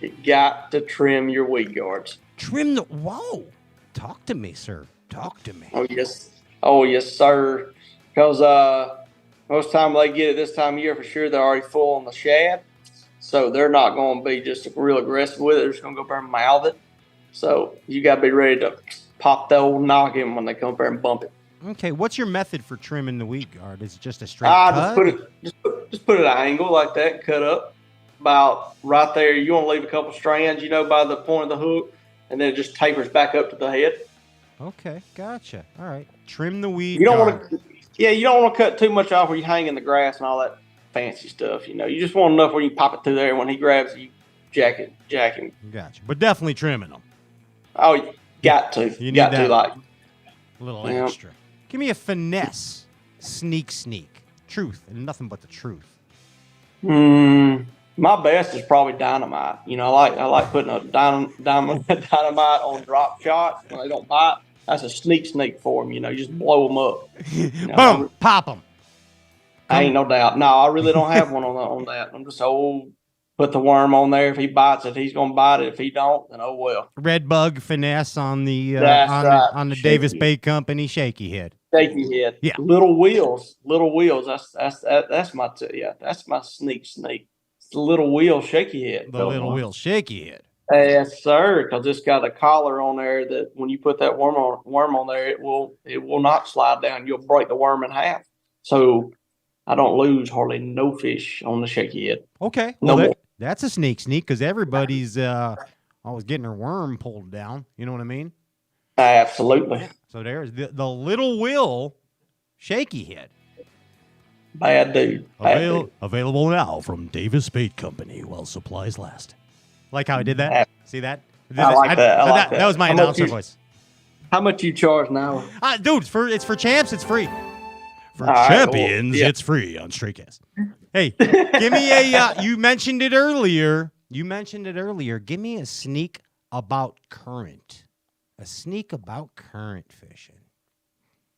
You got to trim your weed guards. Whoa. Talk to me, sir. Talk to me. Oh, yes, sir. Because most time they get it this time of year for sure, they're already full on the shad. So they're not going to be just real aggressive with it. They're just going to go up there and mouth it. So you got to be ready to pop the old noggin when they come up there and bump it. Okay, what's your method for trimming the weed guard? Is it just a straight cut? Just put it at an angle like that, cut up about right there. You want to leave a couple strands, by the point of the hook, and then it just tapers back up to the head. Okay, gotcha. All right, trim the weed. You don't want to cut too much off where you hang in the grass and all that fancy stuff. You just want enough where you pop it through there. When he grabs it, you jack him. Gotcha, but definitely trimming them. Oh, you got to. You need got that to like a little extra. Give me a finesse sneak. Truth and nothing but the truth. My best is probably dynamite. I like putting a dynamite on drop shots when they don't bite. That's a sneak for them. You just blow them up. Boom, pop them. Ain't no doubt. No, I really don't have one on that. I'm just put the worm on there. If he bites it, he's gonna bite it. If he don't, then oh well. Red bug finesse on the on the Shaky. Davis Bay Company shaky head. Shaky head. Yeah. Little wheels. That's my that's my sneak. It's the little wheel shaky head. The little wheel shaky head. Yes, sir. Because it's got a collar on there that when you put that worm on there, it will not slide down. You'll break the worm in half. So I don't lose hardly no fish on the shaky head. Okay. Well, that's a sneak because everybody's always getting their worm pulled down. You know what I mean? Absolutely. So there's the little wheel shaky head. Bad dude. Available now from Davis Bait Company while supplies last. Like how I did that? See that? I like that. That was my announcer voice. How much you charge an hour? Dude, it's for champs, it's free. For All right, champions, well, yeah. it's free on Straightcast. Hey, give me a. You mentioned it earlier. Give me a sneak about current. A sneak about current fishing.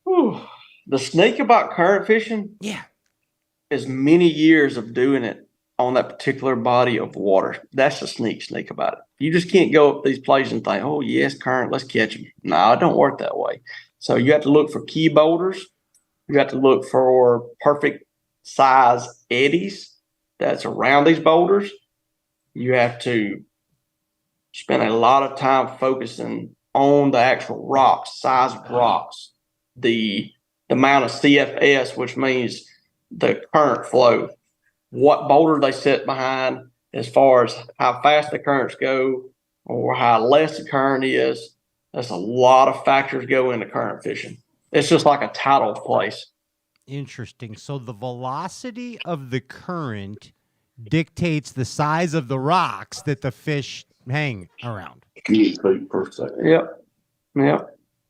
Whew. The sneak about current fishing? Yeah. Is many years of doing it on that particular body of water. That's the sneak about it. You just can't go up these places and think, oh, yes, current, let's catch them. No, it don't work that way. So you have to look for key boulders. You have to look for perfect size eddies that's around these boulders. You have to spend a lot of time focusing on the actual rocks, size of rocks, the amount of CFS, which means the current flow, what boulder they sit behind as far as how fast the currents go or how less the current is. There's a lot of factors go into current fishing. It's just like a tidal place. Interesting. So the velocity of the current dictates the size of the rocks that the fish hang around. Yep.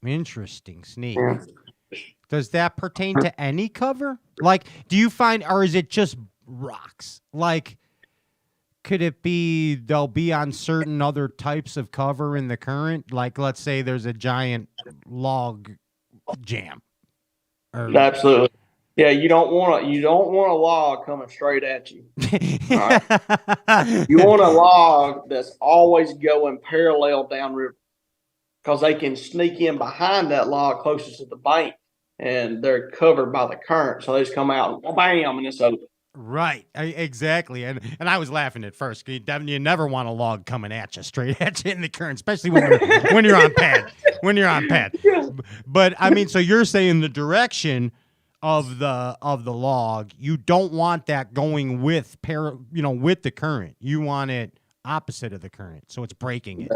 Interesting, Sneak. Yeah. Does that pertain to any cover? Like, do you find, or is it just rocks? Like, could it be they'll be on certain other types of cover in the current? Like, let's say there's a giant log jam. Absolutely. Yeah, you don't want a log coming straight at you. All right? You want a log that's always going parallel downriver because they can sneak in behind that log closest to the bank. And they're covered by the current, so they just come out and bam, and it's open. Right, exactly. And I was laughing at first. You never want a log coming at you, straight at you in the current, especially when you're on pad. When you're on pad. But I mean, so you're saying the direction of the log, you don't want that going with with the current. You want it opposite of the current, so it's breaking it.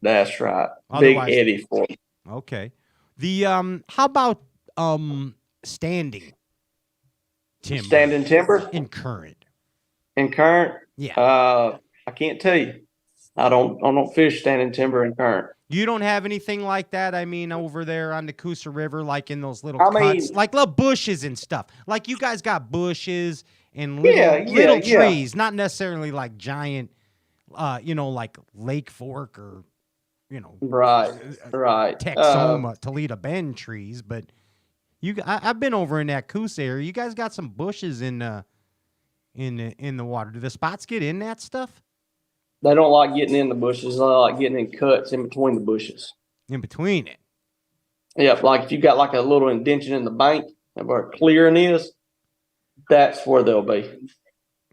That's right. Otherwise, big eddy for it. Okay. The how about standing timber? Standing timber in current. In current? Yeah. I can't tell you. I don't fish standing timber in current. You don't have anything like that? I mean, over there on the Coosa River, like in those little cuts, like little bushes and stuff. Like you guys got bushes and little trees, not necessarily like giant, like Lake Fork or, right. Texoma, Toledo Bend trees. But I've been over in that Coosa area. You guys got some bushes in the water. Do the spots get in that stuff? They don't like getting in the bushes. They like getting in cuts in between the bushes. In between it? Yeah, like if you got like a little indention in the bank where clearing is, that's where they'll be.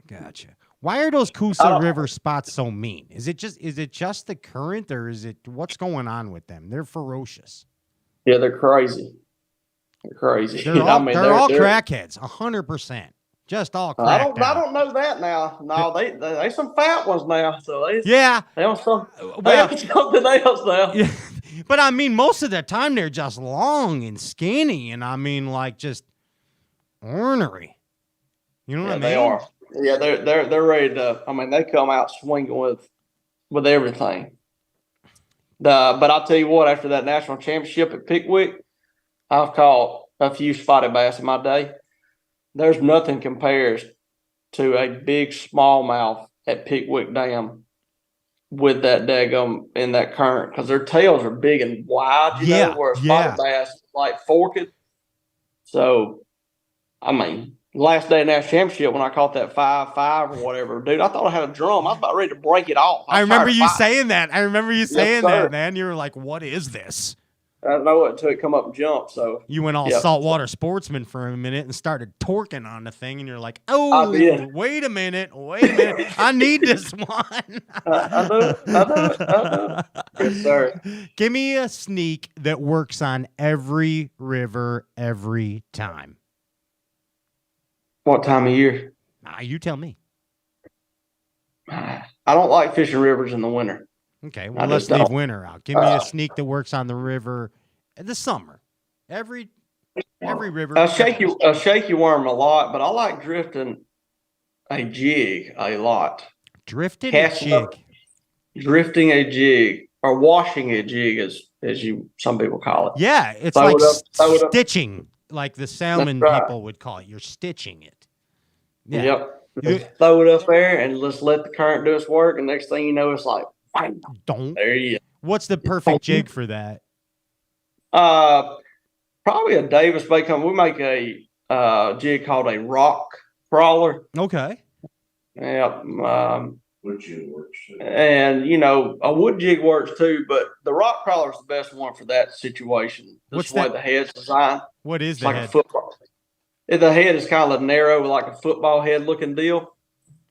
Gotcha. Why are those Coosa River spots so mean? Is it just the current, or is it what's going on with them? They're ferocious. Yeah, they're crazy. They're crazy. They're all crackheads, 100%. Just all cracked I don't know that now. No, they some fat ones now. So they on something else now. Yeah. But I mean, most of the time they're just long and skinny, and I mean, like just ornery. You know what I mean? They are. Yeah, they're ready to. I mean, they come out swinging with everything. But I'll tell you what. After that national championship at Pickwick, I've caught a few spotted bass in my day. There's nothing compares to a big smallmouth at Pickwick Dam with that daggum in that current because their tails are big and wide. You know, where a spotted bass is like forked. So, I mean, last day of national championship when I caught that 5.5 or whatever, dude, I thought I had a drum. I was about ready to break it off. I remember you saying that. That, man. You were like, "What is this?" I don't know until it come up and jump. So you went all saltwater sportsman for a minute and started torquing on the thing, and you're like, "Oh, wait a minute! I need this one." I know. Yes, sir. Give me a sneak that works on every river every time. What time of year? You tell me. I don't like fishing rivers in the winter. Okay, well, let's leave winter out. Give me a sneak that works on the river in the summer. Every Every river. I shaky worm a lot, but I like drifting a jig a lot. Drifted a Casting up- jig. Drifting a jig or washing a jig, as some people call it. Yeah, it's Throw like it up, throw it up. stitching, like the salmon That's right. people would call it. You're stitching it. Yeah. Yep. You- Throw it up there and just let the current do its work. And next thing you know, it's like, bang, Don't. there you go. What's the perfect jig for that? Probably a Davis Bay Company. We make a jig called a rock crawler. Okay. Yep. Wood jig works too. And a wood jig works too, but the rock crawler is the best one for that situation. What's the way that? the head's designed. What is It's the like head? a football. The head is kind of narrow, like a football head looking deal.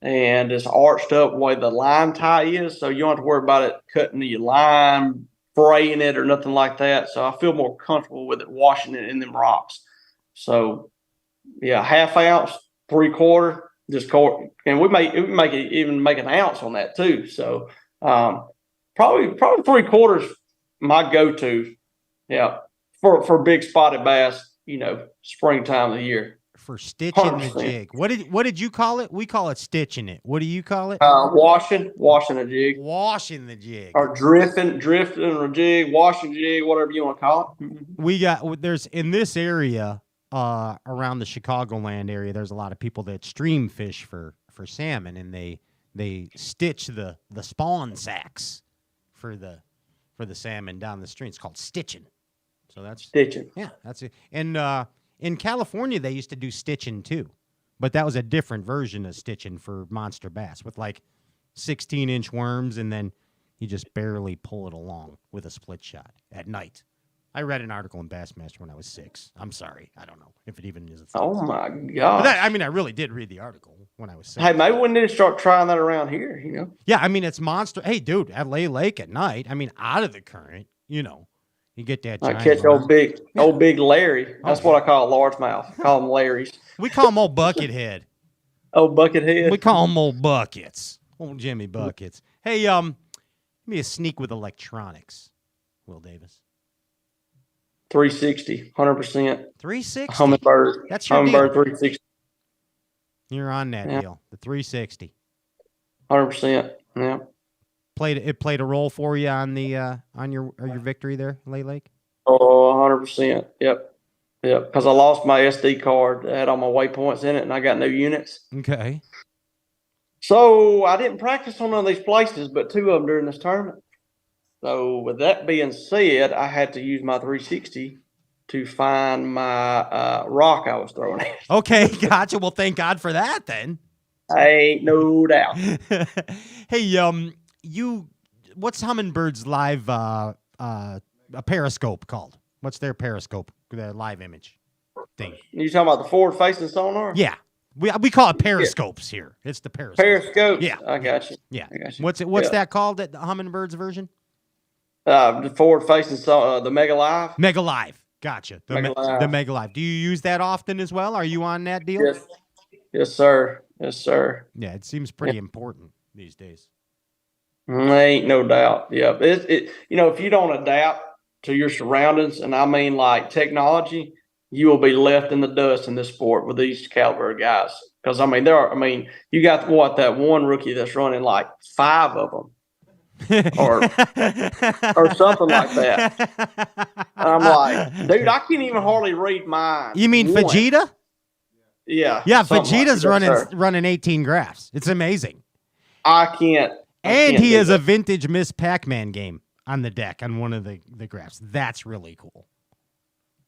And it's arched up the way the line tie is. So you don't have to worry about it cutting the line, fraying it, or nothing like that. So I feel more comfortable with it washing it in them rocks. So yeah, 1/2 ounce, 3/4, just core. And we even make an ounce on that too. So probably 3/4 my go-to. Yeah. For big spotted bass, springtime of the year. For stitching 100%. the jig. What did you call it? We call it stitching it. What do you call it? Washing a jig. Washing the jig. Or drifting a jig, washing a jig, whatever you want to call it. There's in this area, around the Chicagoland area, there's a lot of people that stream fish for salmon, and they stitch the spawn sacks for the salmon down the stream. It's called stitching. So that's stitching. Yeah, that's it. And in California, they used to do stitching too, but that was a different version of stitching for monster bass with like 16-inch worms, and then you just barely pull it along with a split shot at night. I read an article in Bassmaster when I was 6. I'm sorry, I don't know if it even is a thing. Oh my god! I really did read the article when I was 6. Hey, maybe we need to start trying that around here. Yeah, I mean it's monster. Hey, dude, at Lay Lake at night. I mean, out of the current, you get that. I catch old big Larry. That's what I call a largemouth. Call them Larrys. We call them old Buckethead. Old Buckethead. We call them old buckets. Old Jimmy Buckets. Hey, give me a sneak with electronics, Will Davis. 360, 100%. 360. Humminbird. That's your Humminbird deal. 360. You're on that deal. The 360. 100%. Yeah. Played a role for you on the on your victory there, Lay Lake. Oh, 100%. Yep. Because I lost my SD card that had all my waypoints in it, and I got new units. Okay. So I didn't practice on none of these places, but 2 of them during this tournament. So with that being said, I had to use my 360 to find my rock I was throwing at. Okay, gotcha. Well, thank God for that then. Ain't no doubt. Hey, what's Hummingbird's live a periscope called? What's their periscope, their live image thing? You talking about the forward-facing sonar? Yeah, we call it periscopes here. It's the periscope. Periscope. Yeah, I got you. Yeah, I got you. What's that called? At the Hummingbird's version? The forward-facing the Mega Live. Mega Live. Gotcha. The Mega Live. Do you use that often as well? Are you on that deal? Yes, sir. Yes, sir. Yeah, it seems pretty important these days. Ain't no doubt. Yeah, if you don't adapt to your surroundings, and I mean like technology, you will be left in the dust in this sport with these caliber of guys. Because you got that one rookie that's running like 5 of them. or something like that. And I'm like, dude, I can't even hardly read mine. You mean one. Vegeta? Yeah. Yeah, Vegeta's like running 18 graphs. It's amazing. I can't. And he has a vintage Miss Pac-Man game on the deck on one of the graphs. That's really cool.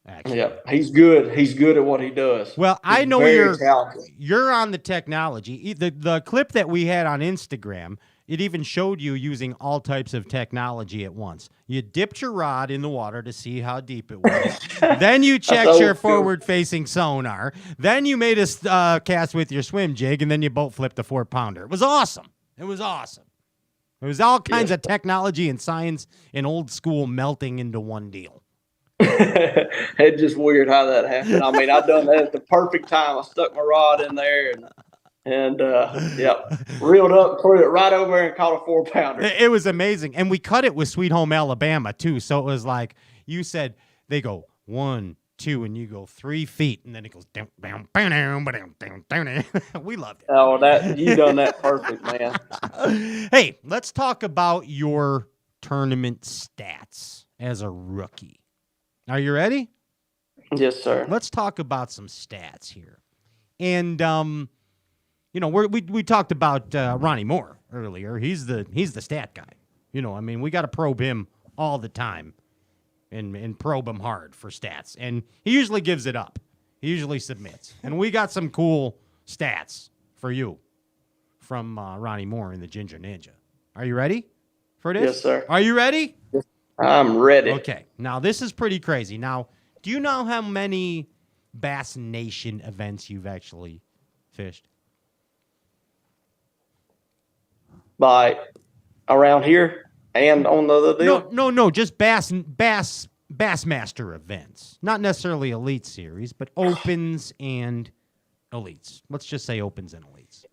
Actually. Yeah, he's good. He's good at what he does. Well, I know talented. You're on the technology. The clip that we had on Instagram, it even showed you using all types of technology at once. You dipped your rod in the water to see how deep it was. Then you checked your forward-facing sonar. Then you made a cast with your swim jig, and then you boat flipped a 4-pounder. It was awesome. It was all kinds of technology and science and old school melting into one deal. It's just weird how that happened. I mean, I done that at the perfect time. I stuck my rod in there and reeled up, threw it right over and caught a 4-pounder. It was amazing. And we cut it with Sweet Home Alabama too. So it was like you said, they go 1, 2, and you go 3 feet, and then it goes down, down, down, down, down, down, down. We loved it. Oh, you done that perfect, man. Hey, let's talk about your tournament stats as a rookie. Are you ready? Yes, sir. Let's talk about some stats here. And we talked about Ronnie Moore earlier. He's the stat guy. I mean, we got to probe him all the time and probe him hard for stats. And he usually gives it up. He usually submits. And we got some cool stats for you from Ronnie Moore and the Ginger Ninja. Are you ready for this? Yes, sir. Are you ready? I'm ready. Okay. Now, this is pretty crazy. Now, do you know how many Bass Nation events you've actually fished? By around here and on the other deal? No, just Bassmaster events. Not necessarily Elite Series, but Opens and Elites. Let's just say Opens and Elites.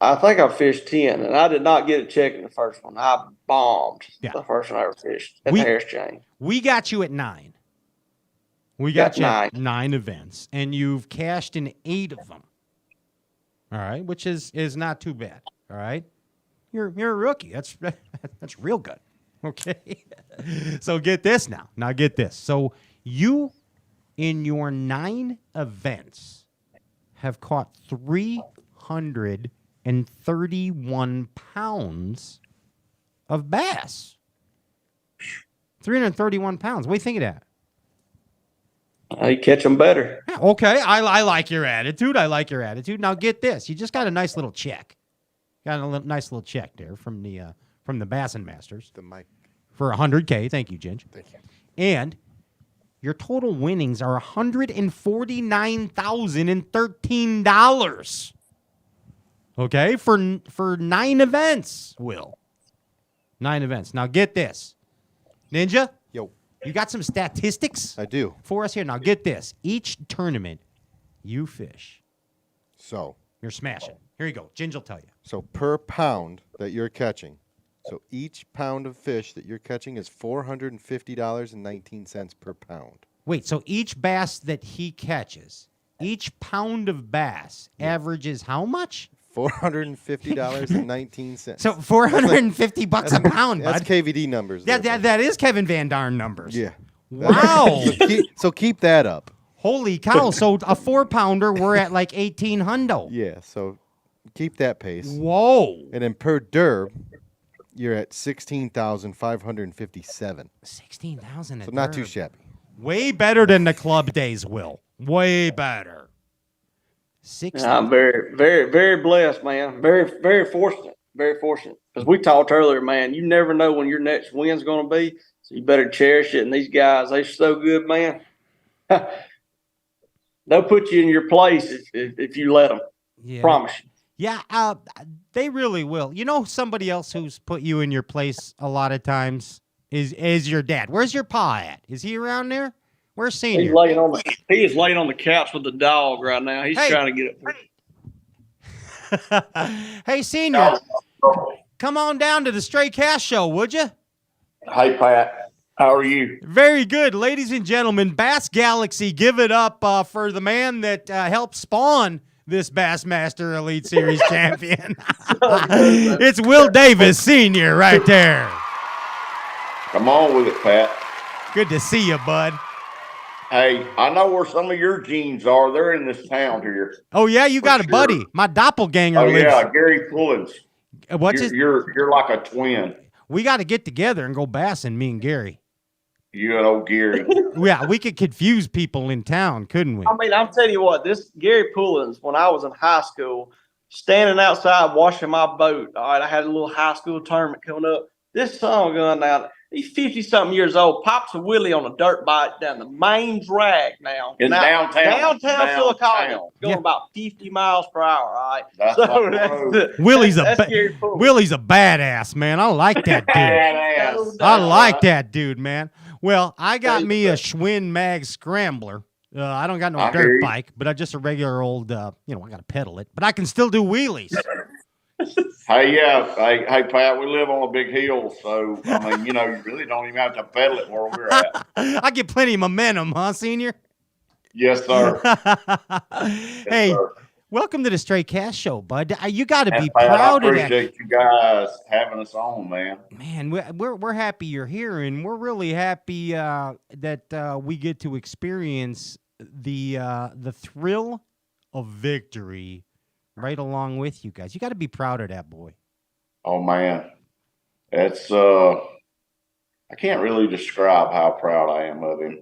I think I fished 10, and I did not get a check in the first one. I bombed the first one I ever fished at the Harris Chain. We got you at 9. We got you at 9 events, and you've cashed in 8 of them. All right, which is not too bad. All right, you're a rookie. That's real good. Okay, so get this now. Now get this. So you, in your 9 events, have caught 331 pounds of bass. 331 pounds. What do you think of that? You catch them better. Yeah, okay, I like your attitude. Now get this. You just got a nice little check. Got a nice little check there from the Bassmasters. The mic. For $100K. Thank you, Ginge. Thank you. And your total winnings are $149,013. Okay, for 9 events, Will. 9 events. Now get this. Ninja? Yo. You got some statistics? I do. For us here. Now get this. Each tournament you fish. So. You're smashing. Here you go. Ginge will tell you. So per pound that you're catching. So each pound of fish that you're catching is $450.19 per pound. Wait, so each bass that he catches, each pound of bass averages how much? $450.19. So $450 a pound, bud. That's KVD numbers. That is Kevin Van Darn numbers. Yeah. Wow. So keep that up. Holy cow. So a 4-pounder, we're at like 18 hundo. Yeah, so keep that pace. Whoa. And then per derb, you're at 16,557. 16,000 a So not derb. too shabby. Way better than the club days, Will. Way better. 16. I'm very, very, very blessed, man. Very, very fortunate. Very fortunate. Because we talked earlier, man, you never know when your next win's going to be. So you better cherish it. And these guys, they're so good, man. They'll put you in your place if you let them. Yeah. Promise you. Yeah, they really will. You know, somebody else who's put you in your place a lot of times is your dad. Where's your pa at? Is he around there? Where's Senior? He is laying on the couch with the dog right now. He's trying to get it. Hey, Senior, come on down to the Stray Cast Show, would you? Hey, Pat. How are you? Very good. Ladies and gentlemen, Bass Galaxy, give it up for the man that helped spawn this Bassmaster Elite Series champion. It's Will Davis, Senior, right there. Come on with it, Pat. Good to see you, bud. Hey, I know where some of your genes are. They're in this town here. Oh, yeah? You got a buddy. My doppelganger lives. Yeah, Gary Pullins. You're like a twin. We got to get together and go bassing, me and Gary. You and old Gary. Yeah, we could confuse people in town, couldn't we? I mean, I'm telling you what, this Gary Pullins, when I was in high school, standing outside washing my boat. All right, I had a little high school tournament coming up. This son going down, he's 50-something years old, pops a wheelie on a dirt bike down the main drag now. Downtown Silicon, going about 50 miles per hour, all right? Willie's a badass, man. I like that dude. I like that dude, man. Well, I got me a Schwinn Mag Scrambler. I don't got no dirt bike, but I just a regular old, I got to pedal it. But I can still do wheelies. Hey, Pat, we live on a big hill, so, I mean, you really don't even have to pedal it where we're at. I get plenty of momentum, huh, Senior? Yes, sir. Hey, sir. welcome to the Straight Cast Show, bud. You got to be Pat, proud I of that. appreciate you guys having us on, man. Man, we're happy you're here, and we're really happy that we get to experience the thrill of victory right along with you guys. You got to be proud of that, boy. Oh man, it's I can't really describe how proud I am of him.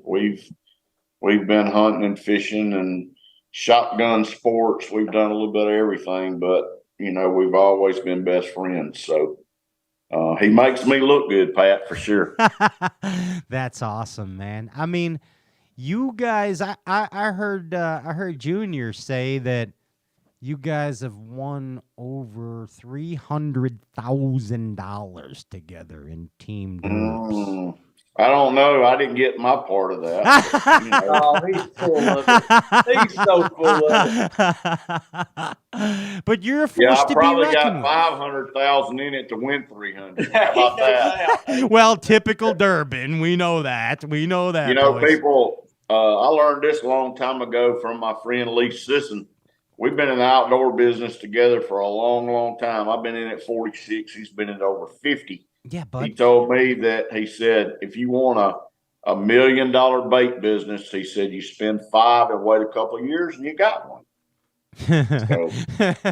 We've been hunting and fishing and shotgun sports. We've done a little bit of everything, but you know, we've always been best friends. So he makes me look good, Pat, for sure. That's awesome, man. I mean, you guys, I heard Junior say that you guys have won over $300,000 together in team derps. I don't know. I didn't get my part of that. But, you know. Oh, he's full of it. He's so full of it. But you're a force to be probably reckoned got with. 500,000 in it to win 300. How about that? Well, typical Durbin. We know that. We know that. You know, boys. people. I learned this a long time ago from my friend Lee Sisson. We've been in the outdoor business together for a long, long time. I've been in it 46. He's been in it over 50. Yeah, bud. He told me that he said, if you want a $1 million bait business, he said, you spend 5 and wait a couple of years and you got one. So,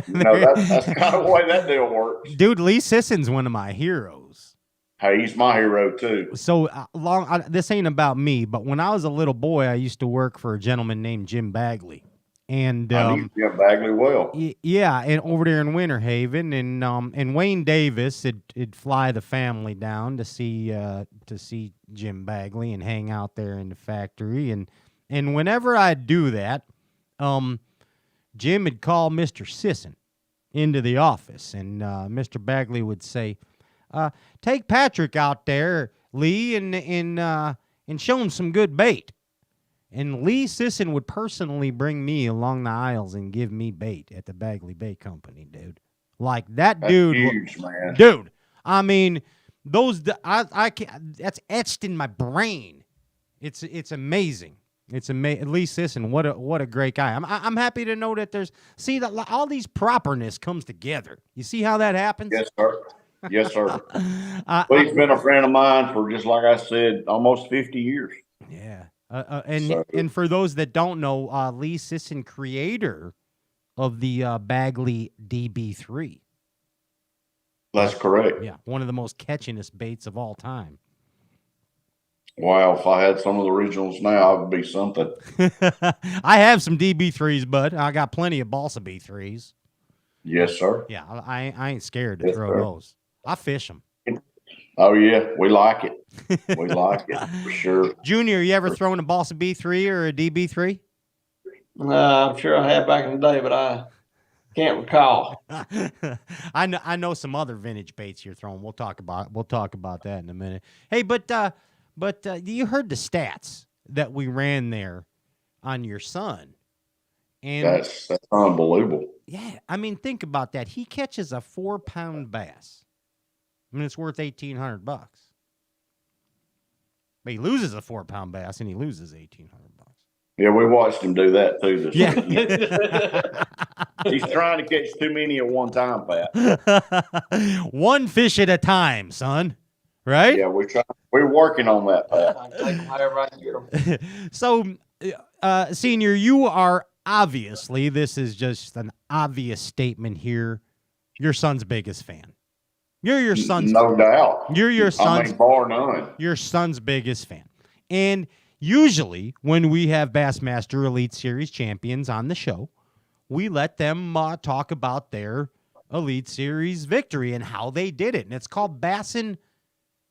you know, that's kind of the way that deal works. Dude, Lee Sisson's one of my heroes. Hey, he's my hero too. So this ain't about me, but when I was a little boy, I used to work for a gentleman named Jim Bagley. And I knew Jim Bagley well. Yeah, and over there in Winter Haven, and Wayne Davis would fly the family down to see Jim Bagley and hang out there in the factory, and whenever I'd do that, Jim would call Mr. Sisson into the office, and Mr. Bagley would say, "Take Patrick out there, Lee, and show him some good bait." And Lee Sisson would personally bring me along the aisles and give me bait at the Bagley Bait Company, dude. Like that dude. That's huge, man. Dude, I mean, I can't, that's etched in my brain. It's amazing. It's amazing. Lee Sisson, what a great guy. I'm happy to know that that all these properness comes together. You see how that happens? Yes, sir. Yes, sir. But he's been a friend of mine for, just like I said, almost 50 years. Yeah. And for those that don't know, Lee Sisson, creator of the Bagley DB3. That's correct. Yeah, one of the most catchingest baits of all time. Wow, if I had some of the originals now, I would be something. I have some DB3s, bud. I got plenty of balsa B3s. Yes, sir. Yeah, I ain't scared to throw those. I fish them. Oh, yeah, we like it. We like it, for sure. Junior, you ever thrown a balsa B3 or a DB3? I'm sure I have back in the day, but I can't recall. I know some other vintage baits you're throwing. We'll talk about that in a minute. Hey, but you heard the stats that we ran there on your son, and That's unbelievable. yeah, I mean, think about that. He catches a 4-pound bass. I mean, it's worth $1,800. But he loses a 4-pound bass, and he loses $1,800. Yeah, we watched him do that too this Yeah. weekend. He's trying to catch too many at one time, Pat. One fish at a time, son. Right? Yeah, we're working on that, Pat. I take them however I can get them. So, Senior, you are obviously, this is just an obvious statement here, your son's biggest fan. You're your son's no doubt. You're your son's bar none. Your son's biggest fan. And usually when we have Bassmaster Elite Series champions on the show, we let them talk about their Elite Series victory and how they did it. And it's called Bassin'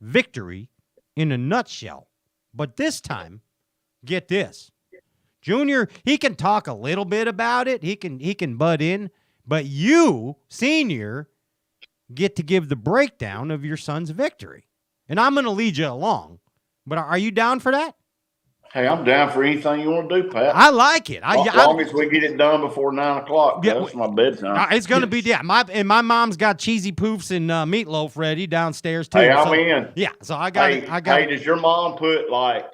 Victory in a nutshell. But this time, get this. Junior, he can talk a little bit about it. He can butt in. But you, Senior, get to give the breakdown of your son's victory. And I'm going to lead you along. But are you down for that? Hey, I'm down for anything you want to do, Pat. I like it. As long as we get it done before 9 o'clock. Yeah, that's my bedtime. It's going to be, yeah. My mom's got cheesy poofs and meatloaf ready downstairs, too. Hey, I'm in. Yeah, so I got it. Hey, does your mom put, like,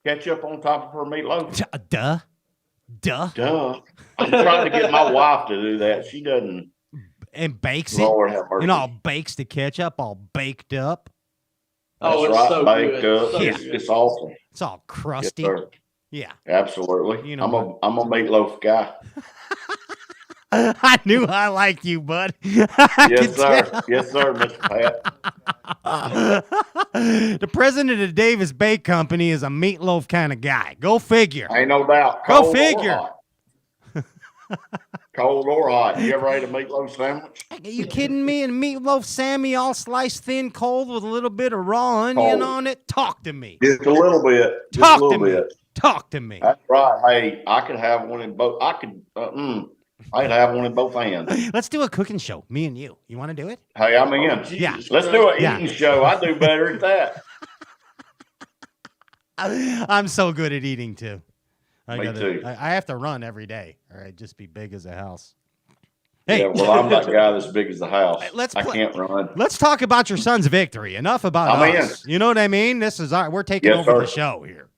ketchup on top of her meatloaf? Duh. Duh. I'm trying to get my wife to do that. She doesn't. And bakes Lord it. have mercy. And all bakes the ketchup, all baked up. That's Oh, it's right, so baked good. up. So Yeah. good. It's awesome. It's all crusty. Yes, sir. Yeah. Absolutely. You know I'm a meatloaf guy. I knew I liked you, bud. Yes, sir. Yes, sir, Mr. Pat. The president of Davis Bake Company is a meatloaf kind of guy. Go figure. Ain't no doubt. Go Cold figure. Or hot. Cold or hot. You ever ate a meatloaf sandwich? Are you kidding me? And meatloaf Sammy all sliced thin cold with a little bit of raw onion Cold. on it? Talk to me. Just a little bit. Just Talk a to little me. bit. Talk to me. That's right. Hey, I could have one in both. I could have one in both hands. Let's do a cooking show, me and you. You want to do it? Hey, I'm in. Yeah. Let's do an Yeah. eating show. I do better at that. I'm so good at eating too. Me too. I have to run every day, or I'd just be big as a house. Hey, Yeah, well, I'm that guy that's big as the house. Let's I play- can't run. let's talk about your son's victory. Enough about I'm us. You know what I mean? This is we're taking Yes, over sir. the show here.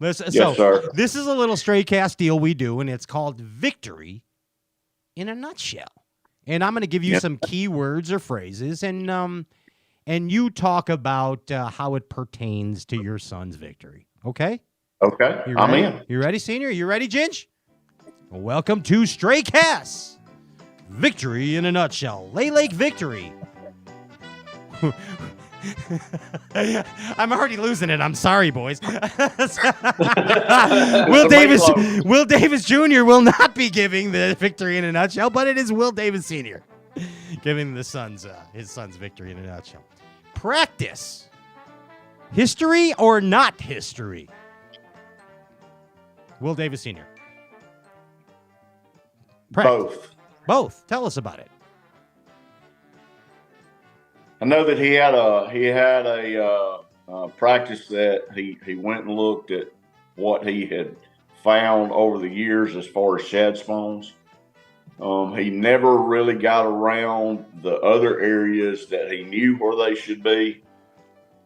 Yes, sir. This is a little stray cast deal we do, and it's called Victory in a Nutshell. And I'm going to give you Yes. some keywords or phrases, and you talk about how it pertains to your son's victory. Okay? Okay, You I'm ready? in. You ready, Senior? You ready, Ginge? Well, welcome to Stray Casts. Victory in a Nutshell. Lake Victory. I'm already losing it. I'm sorry, boys. Will Davis Jr. will not be giving the victory in a nutshell, but it is Will Davis Sr. giving his son's victory in a nutshell. Practice. History or not history? Will Davis Sr. Practice. Both. Tell us about it. I know that he had a practice that he went and looked at what he had found over the years as far as shad spawns. He never really got around the other areas that he knew where they should be.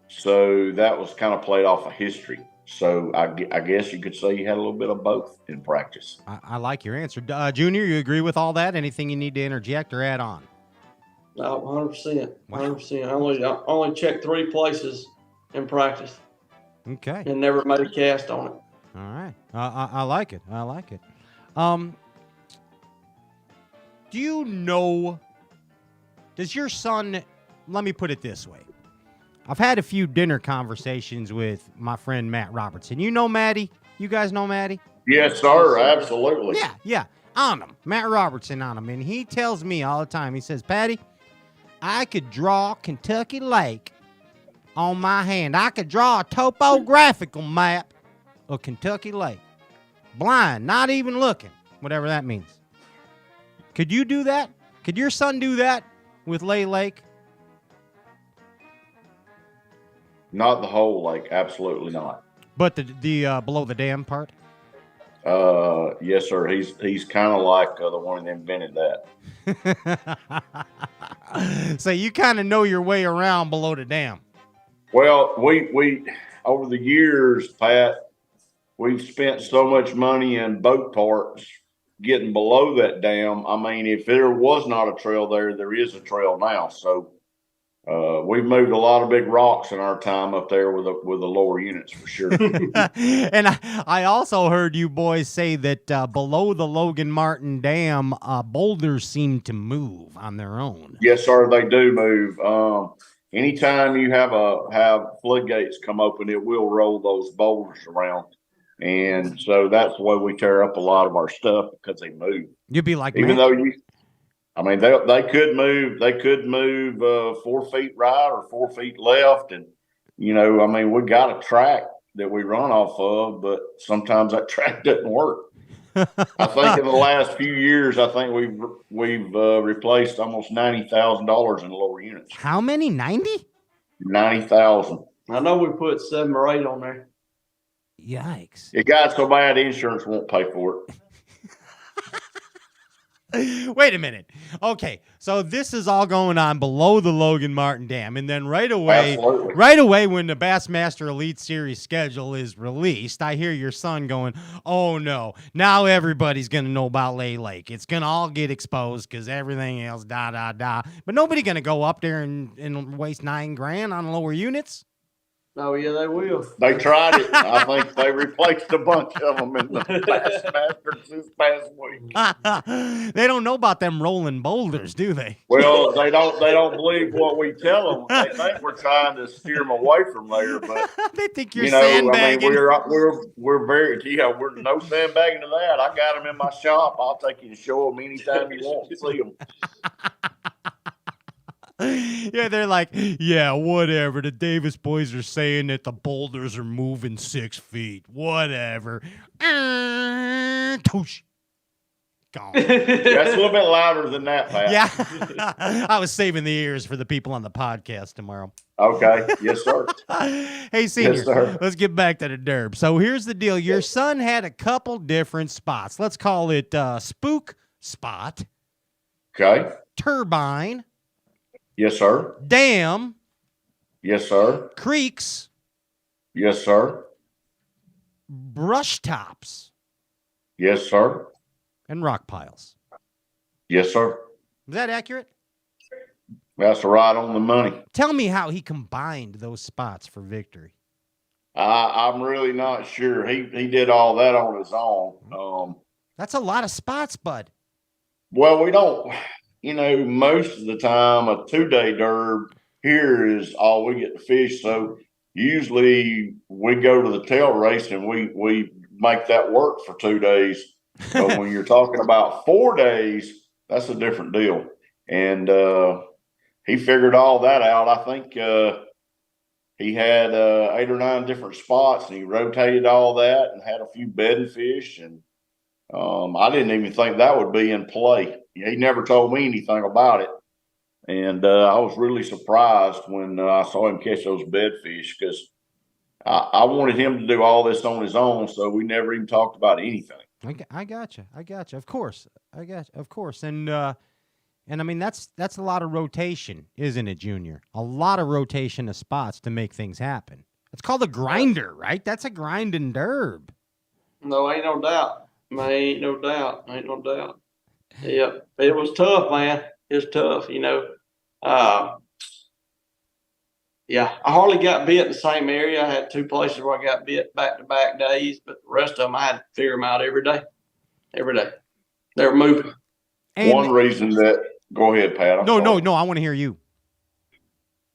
So that was kind of played off of history. So I guess you could say he had a little bit of both in practice. I like your answer. Junior, you agree with all that? Anything you need to interject or add on? No, 100%. 100%. I only checked 3 places in practice Okay. and never made a cast on it. All right. I like it. I like it. Do you know, does your son, let me put it this way. I've had a few dinner conversations with my friend Matt Robertson. You know Matty? You guys know Matty? Yes, sir. Absolutely. Yeah. On him. Matt Robertson on him. And he tells me all the time, he says, Patty, I could draw Kentucky Lake on my hand. I could draw a topographical map of Kentucky Lake. Blind, not even looking, whatever that means. Could you do that? Could your son do that with Lay Lake? Not the whole lake. Absolutely not. But the below the dam part? Yes, sir. He's kind of like the one that invented that. So you kind of know your way around below the dam. Well, we over the years, Pat, we've spent so much money in boat parks getting below that dam. I mean, if there was not a trail there, there is a trail now. So we've moved a lot of big rocks in our time up there with the lower units for sure. And I also heard you boys say that below the Logan Martin Dam, boulders seem to move on their own. Yes, sir, they do move. Anytime you have floodgates come open, it will roll those boulders around. And so that's why we tear up a lot of our stuff, because they move. You'd be like, even though they could move 4 feet right or 4 feet left. And, we got a track that we run off of, but sometimes that track doesn't work. I think in the last few years, I think we've replaced almost $90,000 in lower units. How many? 90? 90,000. I know we put 7 or 8 on there. Yikes. It got so bad, insurance won't pay for it. Wait a minute. Okay, so this is all going on below the Logan Martin Dam, and then right away when the Bassmaster Elite Series schedule is released, I hear your son going, "Oh no, now everybody's gonna know about Lay Lake. It's gonna all get exposed because everything else, da. But nobody gonna go up there and waste $9,000 on lower units." Oh, yeah, they will. They tried it. I think they replaced a bunch of them in the Bassmasters this past week. They don't know about them rolling boulders, do they? Well, they don't believe what we tell them. They think we're trying to steer them away from there, but they think you're sandbagging. sandbagging. I mean, we're very we're no sandbagging to that. I got them in my shop. I'll take you to show them anytime you want to see them. Yeah, they're like, yeah, whatever. The Davis boys are saying that the boulders are moving 6 feet. Whatever. Toosh. Gone. That's a little bit louder than that, Pat. Yeah. I was saving the ears for the people on the podcast tomorrow. Okay. Yes, sir. Hey, Senior, yes, sir. Let's get back to the derb. So here's the deal. Your son had a couple different spots. Let's call it Spook Spot. Okay. Turbine. Yes, sir. Dam. Yes, sir. Creeks. Yes, sir. Brush tops. Yes, sir. And rock piles. Yes, sir. Is that accurate? That's right on the money. Tell me how he combined those spots for victory. I'm really not sure. He did all that on his own. That's a lot of spots, bud. Well, we don't. Most of the time, a 2-day derb here is all we get to fish. So usually we go to the tail race and we make that work for 2 days. But when you're talking about 4 days, that's a different deal. And he figured all that out. I think he had 8 or 9 different spots, and he rotated all that and had a few bedding fish. And I didn't even think that would be in play. He never told me anything about it. And I was really surprised when I saw him catch those bedfish because I wanted him to do all this on his own, so we never even talked about anything. I gotcha. Of course. Of course. And I mean, that's a lot of rotation, isn't it, Junior? A lot of rotation of spots to make things happen. It's called a grinder, right? That's a grinding derb. No, ain't no doubt. Ain't no doubt. Yep. It was tough, man. It was tough, Yeah, I hardly got bit in the same area. I had 2 places where I got bit back-to-back days, but the rest of them I had to figure them out every day. They were moving. And one reason that – go ahead, Pat. No, I want to hear you.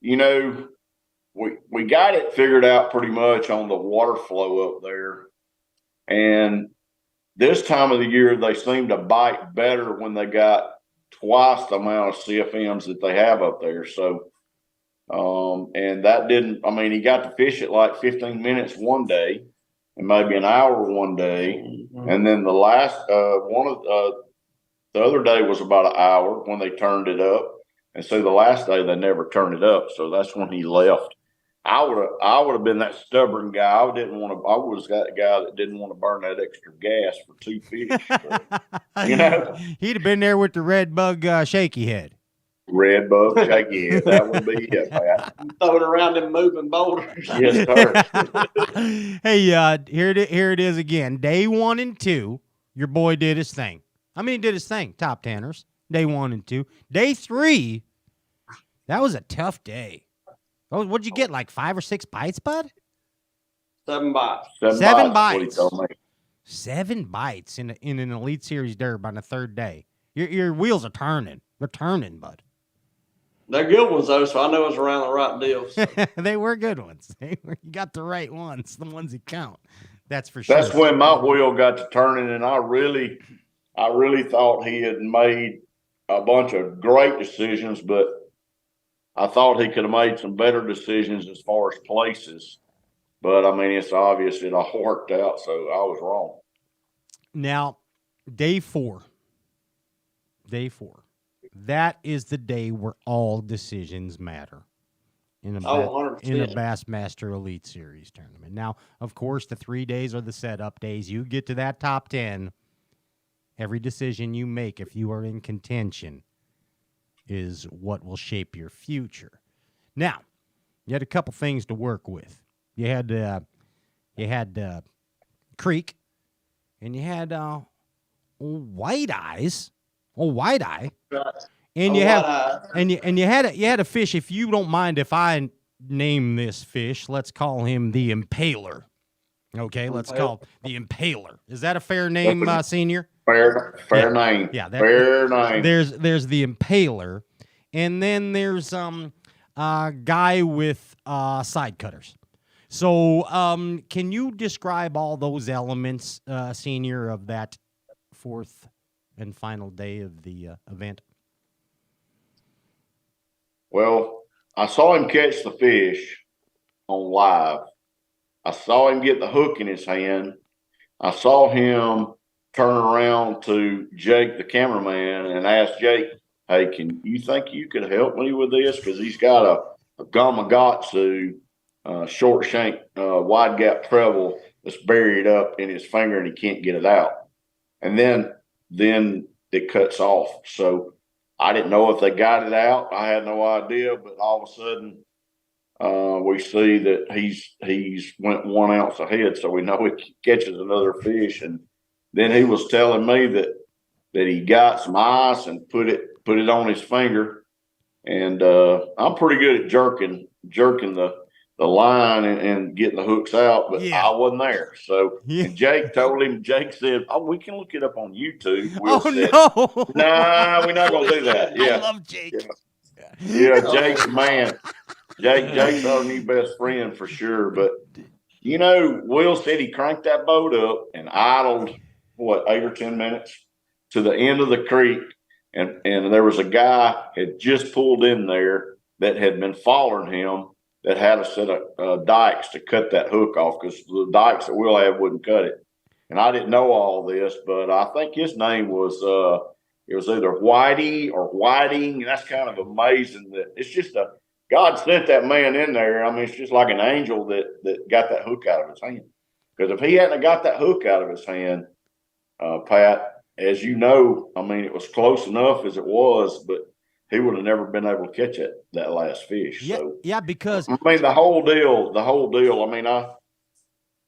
We got it figured out pretty much on the water flow up there. And this time of the year, they seem to bite better when they got twice the amount of CFMs that they have up there. So, and that didn't, he got to fish it like 15 minutes one day and maybe an hour one day. Mm-hmm. And then the last, the other day was about an hour when they turned it up. And so the last day they never turned it up. So that's when he left. I would have been that stubborn guy. I was that guy that didn't want to burn that extra gas for 2 fish. But, he'd have been there with the red bug shaky head. Red bug shaky head. That would be it, Pat. Throwing around them moving boulders. Yes, sir. Hey, here it is again. Day 1 and 2, your boy did his thing. He did his thing. Top tanners. Day 1 and 2. Day 3, that was a tough day. Oh, what'd you get? Like 5 or 6 bites, bud? 7 bites. 7 bites. What he told me. 7 bites in an Elite Series derb on the 3rd day. Your wheels are turning. They're turning, bud. They're good ones though, so I know it's around the right deal. So. They were good ones. You got the right ones, the ones that count. That's for sure. That's when my wheel got to turning, and I really thought he had made a bunch of great decisions, but I thought he could have made some better decisions as far as places. But, it's obvious it all worked out, so I was wrong. Now, day 4. That is the day where all decisions matter in a Bassmaster Elite Series tournament. Now, of course, the 3 days are the setup days. You get to that top 10, Every decision you make, if you are in contention, is what will shape your future. Now, you had a couple things to work with. You had Creek, and you had White Eyes, White Eye, and you had a fish. If you don't mind, if I name this fish, let's call him the Impaler. Okay, let's call the Impaler. Is that a fair name, Senior? Fair name. Yeah, fair name. There's the Impaler, and then there's a guy with side cutters. So, can you describe all those elements, Senior, of that fourth and final day of the event? Well, I saw him catch the fish on live. I saw him get the hook in his hand. I saw him turn around to Jake, the cameraman, and ask Jake, hey, can you think you could help me with this? Because he's got a Gamakatsu short shank, wide gap treble that's buried up in his finger and he can't get it out. And then it cuts off. So I didn't know if they got it out. I had no idea, but all of a sudden we see that he's went 1 ounce ahead. So we know he catches another fish. And then he was telling me that he got some ice and put it on his finger. And I'm pretty good at jerking the line and getting the hooks out, but I wasn't there. So and Jake said, oh, we can look it up on YouTube. Will said, no. Nah, we're not going to do that. Yeah. I love Jake. Yeah, Jake's the man. Jake's our new best friend for sure. But, Will said he cranked that boat up and idled, 8 or 10 minutes to the end of the creek. And there was a guy had just pulled in there that had been following him that had a set of dikes to cut that hook off because the dikes that Will had wouldn't cut it. And I didn't know all this, but I think his name was it was either Whitey or Whiting. And that's kind of amazing that it's just God sent that man in there. I mean, it's just like an angel that got that hook out of his hand. Because if he hadn't got that hook out of his hand, Pat, as you know, I mean, it was close enough as it was, but he would have never been able to catch that last fish. Yeah, so, yeah, because I mean, the whole deal. I mean,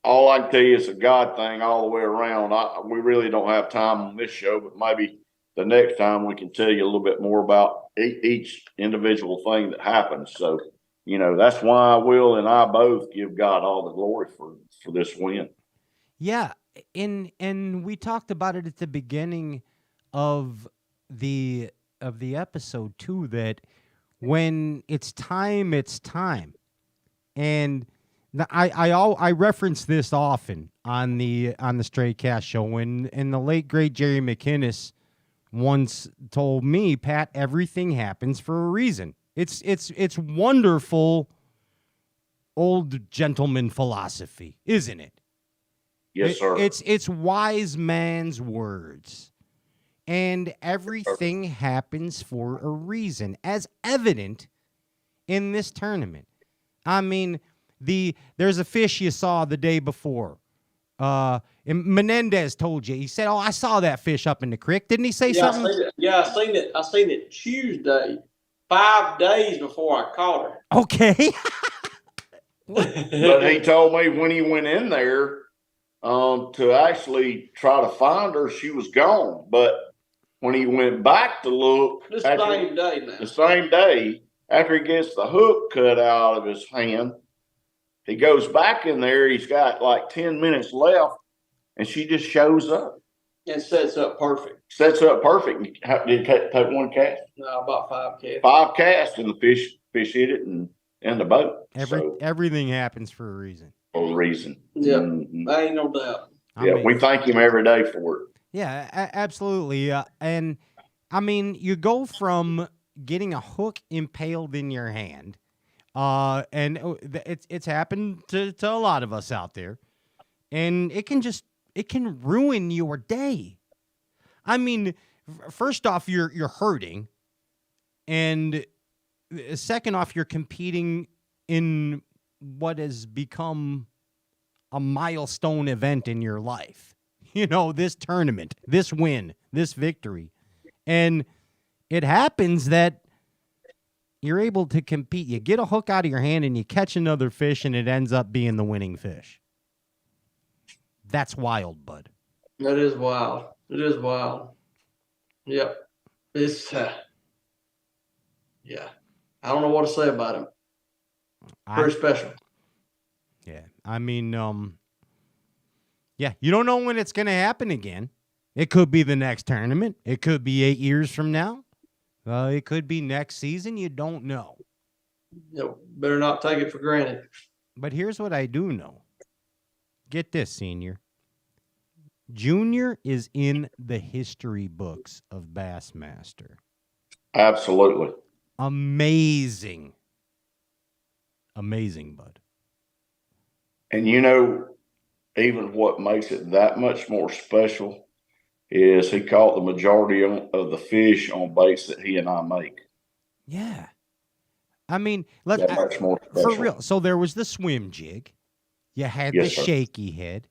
all I can tell you is a God thing all the way around. We really don't have time on this show, but maybe the next time we can tell you a little bit more about each individual thing that happens. So, that's why Will and I both give God all the glory for this win. Yeah, and we talked about it at the beginning of the episode too, that when it's time, it's time. And I reference this often on the Stray Cast show, and the late great Jerry McInnes once told me, Pat, everything happens for a reason. It's wonderful old gentleman philosophy, isn't it? Yes, sir. It's wise man's words. And everything happens for a reason, as evident in this tournament. I mean, there's a fish you saw the day before. And Menendez told you. He said, "Oh, I saw that fish up in the creek." Didn't he say something? I seen it Tuesday, 5 days before I caught her. Okay. But he told me when he went in there to actually try to find her, she was gone. But when he went back to look, the same day, after he gets the hook cut out of his hand, he goes back in there. He's got like 10 minutes left, and she just shows up. And sets up perfect. Did you take one cast? No, about 5 casts. 5 casts, and the fish hit it and in the boat. Everything happens for a reason. For a reason. Yeah, Mm-hmm. ain't no doubt. We thank him every day for it. Yeah, absolutely. And I mean, you go from getting a hook impaled in your hand, and it's happened to a lot of us out there, and it can ruin your day. I mean, first off, you're hurting, and second off, you're competing in what has become a milestone event in your life. this tournament, this win, this victory. And it happens that you're able to compete. You get a hook out of your hand and you catch another fish and it ends up being the winning fish. That's wild, bud. That is wild. It is wild. Yep. It's, yeah. I don't know what to say about him. Very special. Yeah. I mean, yeah, you don't know when it's going to happen again. It could be the next tournament. It could be 8 years from now. It could be next season. You don't know. Better not take it for granted. But here's what I do know. Get this, Senior. Junior is in the history books of Bassmaster. Absolutely. Amazing. Amazing, bud. And even what makes it that much more special is he caught the majority of the fish on baits that he and I make. Yeah. I mean, much more special. For real. So there was the swim jig. You had the shaky head.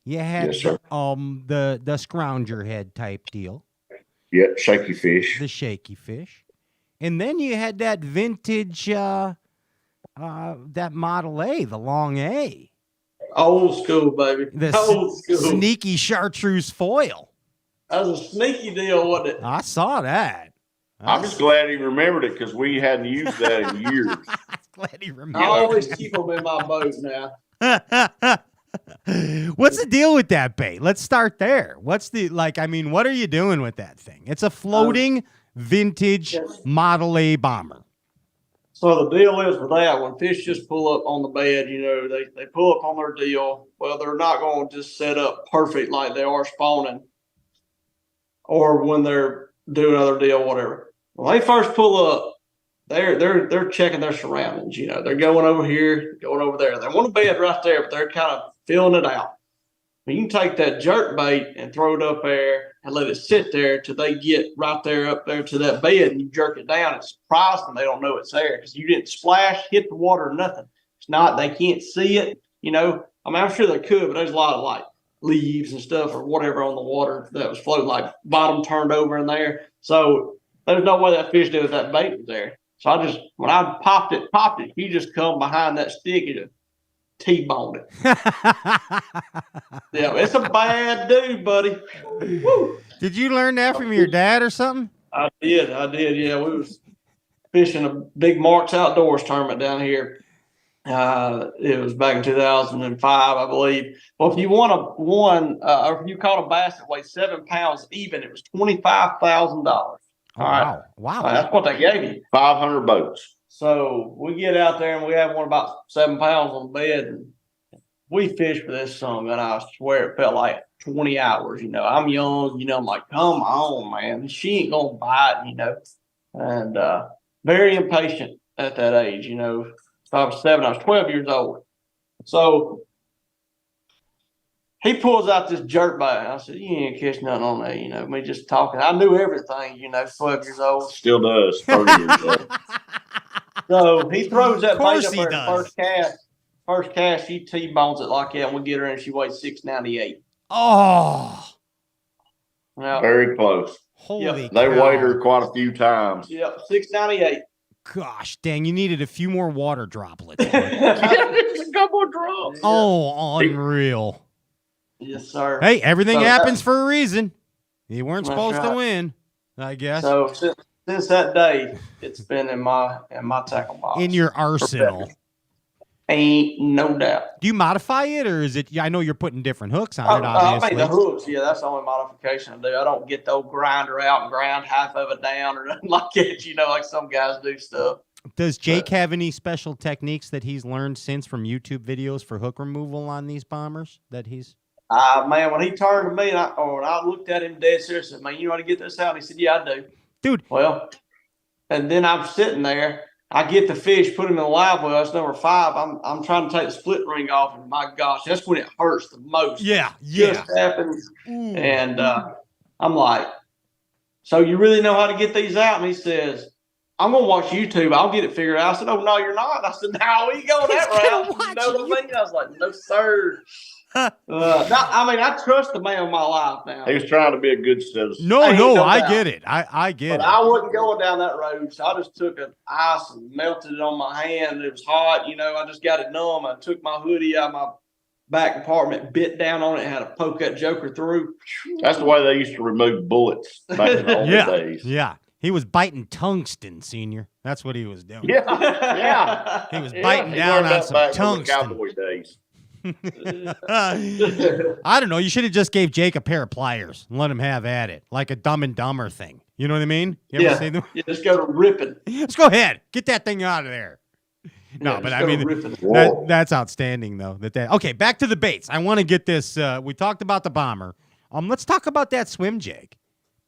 You had the scrounger head type deal. Yeah, shaky fish. The shaky fish. And then you had that vintage that Model A, the long A. Old school, baby. The Old school. Sneaky chartreuse foil. That was a sneaky deal, wasn't it? I saw that. I'm just glad he remembered it because we hadn't used that in years. Glad he remembered. I always keep them in my boat now. What's the deal with that bait? Let's start there. What's the, what are you doing with that thing? It's a floating vintage Model A bomber. So the deal is with that, when fish just pull up on the bed, they pull up on their deal. Well, they're not going to just set up perfect like they are spawning or when they're doing another deal, whatever. When they first pull up, they're checking their surroundings. They're going over here, going over there. They want a bed right there, but they're kind of filling it out. You can take that jerk bait and throw it up there and let it sit there till they get right there up there to that bed and you jerk it down. It's surprised them they don't know it's there because you didn't splash, hit the water, or nothing. It's not, they can't see it. I'm sure they could, but there's a lot of leaves and stuff or whatever on the water that was floating, bottom turned over in there. So there's no way that fish knew that bait was there. So when I popped it, he just come behind that stick and T-boned it. Yeah, it's a bad dude, buddy. Woo. Did you learn that from your dad or something? I did. Yeah, we was fishing a big Marks Outdoors tournament down here. It was back in 2005, I believe. Well, if you or if you caught a bass that weighed 7 pounds even, it was $25,000. All right. Wow. That's what they gave you. 500 boats. So we get out there and we have one about 7 pounds on the bed and we fish for this song. And I swear it felt like 20 hours. I'm young, I'm like, come on, man. She ain't going to bite, and very impatient at that age. If I was 7, I was 12 years old. So he pulls out this jerk bait. I said, you ain't catch nothing on that, me just talking. I knew everything, 12 years old. Still does, 30 years old. So he throws that bait up there first cast, she T-bones it like that, and we get her in, she weighs 698. Oh. Now, very close. Holy They cow. weighed her quite a few times. Yep, 698. Gosh, dang, you needed a few more water droplets. Just a couple of drops. Oh, unreal. Yes, sir. Hey, everything happens for a reason. You weren't supposed to win, I guess. So since that day, it's been in my tackle box. In your arsenal. Ain't no doubt. Do you modify it, or is it? I know you're putting different hooks on it, obviously. I make the hooks. Yeah, that's the only modification I do. I don't get the old grinder out and grind half of it down or nothing like that, like some guys do stuff. Does Jake have any special techniques that he's learned since from YouTube videos for hook removal on these bombers that he's? Man, when he turned to me and I looked at him dead serious, I said, man, you know how to get this out? And he said, yeah, I do. Dude. Well, and then I'm sitting there. I get the fish, put him in the live well. That's number 5. I'm trying to take the split ring off, and my gosh, that's when it hurts the most. Yeah. Just happens. Ooh. And I'm like, so you really know how to get these out? And he says, I'm gonna watch YouTube. I'll get it figured out. I said, oh no, you're not. I said, no, we ain't going that route. You know what I mean? I was like, no, sir. I trust the man of my life now. He was trying to be a good citizen. No, Ain't no, no I doubt. get it. I get But it. I wasn't going down that road, so I just took an ice and melted it on my hand. It was hot, I just got it numb. I took my hoodie out of my back compartment, bit down on it, and had to poke that joker through. That's the way they used to remove bullets back in the old days. Yeah. He was biting tungsten, Senior. That's what he was doing. Yeah. He was biting He down learned on that some back from the tungsten. cowboy days. I don't know. You should have just gave Jake a pair of pliers and let him have at it, like a Dumb and Dumber thing. You know what I mean? You ever see them? Yeah, just go to ripping. Let's go ahead. Get that thing out of there. No, Yeah, but just I go mean, ripping. that's outstanding, though. Okay, back to the baits. I want to get this. We talked about the bomber. Let's talk about that swim jig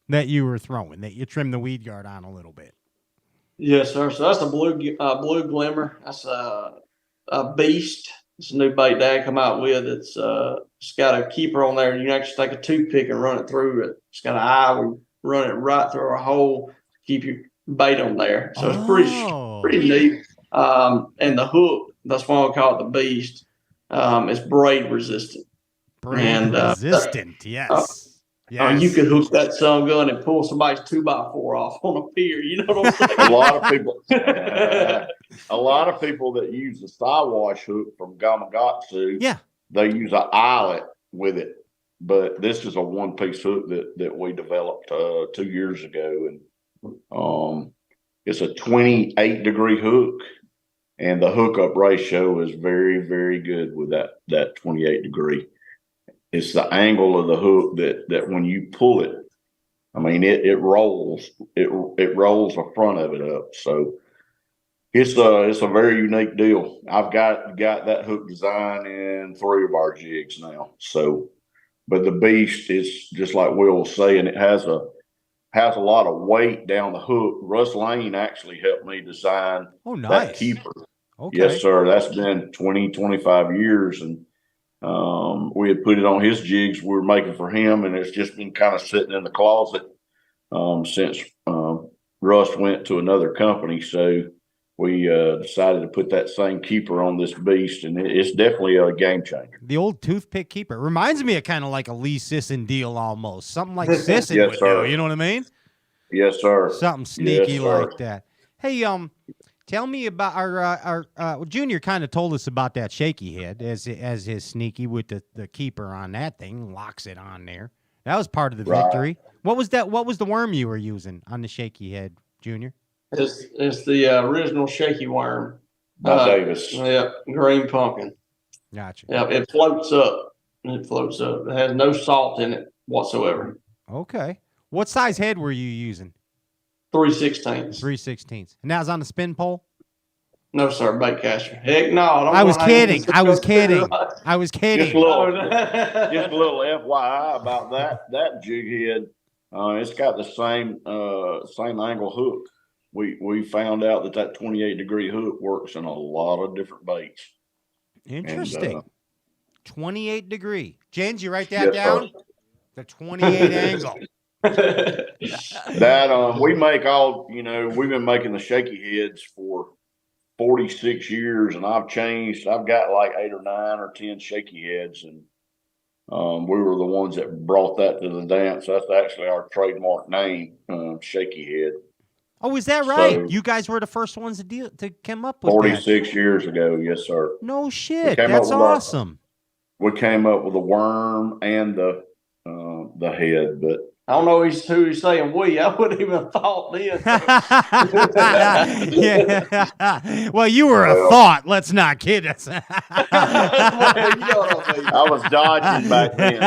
that you were throwing, that you trimmed the weed guard on a little bit. Yes, sir. So that's a blue glimmer. That's a beast. It's a new bait Dad come out with. It's got a keeper on there. You can actually take a toothpick and run it through it. It's got an eye. We run it right through our hole to keep your bait on there. So it's pretty neat. And the hook, that's why we call it the beast. It's braid resistant. Resistant, yes. Yes. You could hook that sun gun and pull somebody's 2x4 off on a pier. You know what I'm saying? A lot of people that use the Siwash hook from Gamakatsu, they use an eyelet with it. But this is a one-piece hook that we developed 2 years ago, and it's a 28-degree hook, and the hookup ratio is very, very good with that 28 degree. It's the angle of the hook that when you pull it, I mean, it rolls. It rolls the front of it up. So it's a very unique deal. I've got that hook design in 3 of our jigs now. So, but the beast is just like Will was saying, it has a lot of weight down the hook. Russ Lane actually helped me design that keeper. Okay. Yes, sir. That's been 20, 25 years. And we had put it on his jigs we were making for him, and it's just been kind of sitting in the closet since Russ went to another company. So we decided to put that same keeper on this beast, and it's definitely a game changer. The old toothpick keeper reminds me of kind of like a Lee Sisson deal almost. Something like Sisson would do. You know what I mean? Yes, sir. Something sneaky like that. Hey, tell me about our Junior kind of told us about that shaky head as his sneaky with the keeper on that thing, locks it on there. That was part of the victory. What was that? What was the worm you were using on the shaky head, Junior? It's the original shaky worm. Davis. Yeah, green pumpkin. Gotcha. Yeah, it floats up. It floats up. It has no salt in it whatsoever. Okay. What size head were you using? 3/16. 3/16. And that was on the spin pole? No, sir, bait caster. Heck no. I was kidding. I was kidding. I was kidding. Just a little FYI about that jig head. It's got the same angle hook. We found out that 28-degree hook works in a lot of different baits. Interesting. 28 degree. James, you write that down? Sir. The 28 angle. That we make all, we've been making the shaky heads for 46 years, and I've got like 8 or 9 or 10 shaky heads, and we were the ones that brought that to the dance. That's actually our trademark name, shaky head. Oh, is that right? So, you guys were the first ones to come up with 46 years ago, yes, sir. No shit, that's awesome. We came up with the worm and the head, but I don't know who he's saying we. I wouldn't even thought then. Yeah. Well, you were a thought. Let's not kid us. I was dodging back then,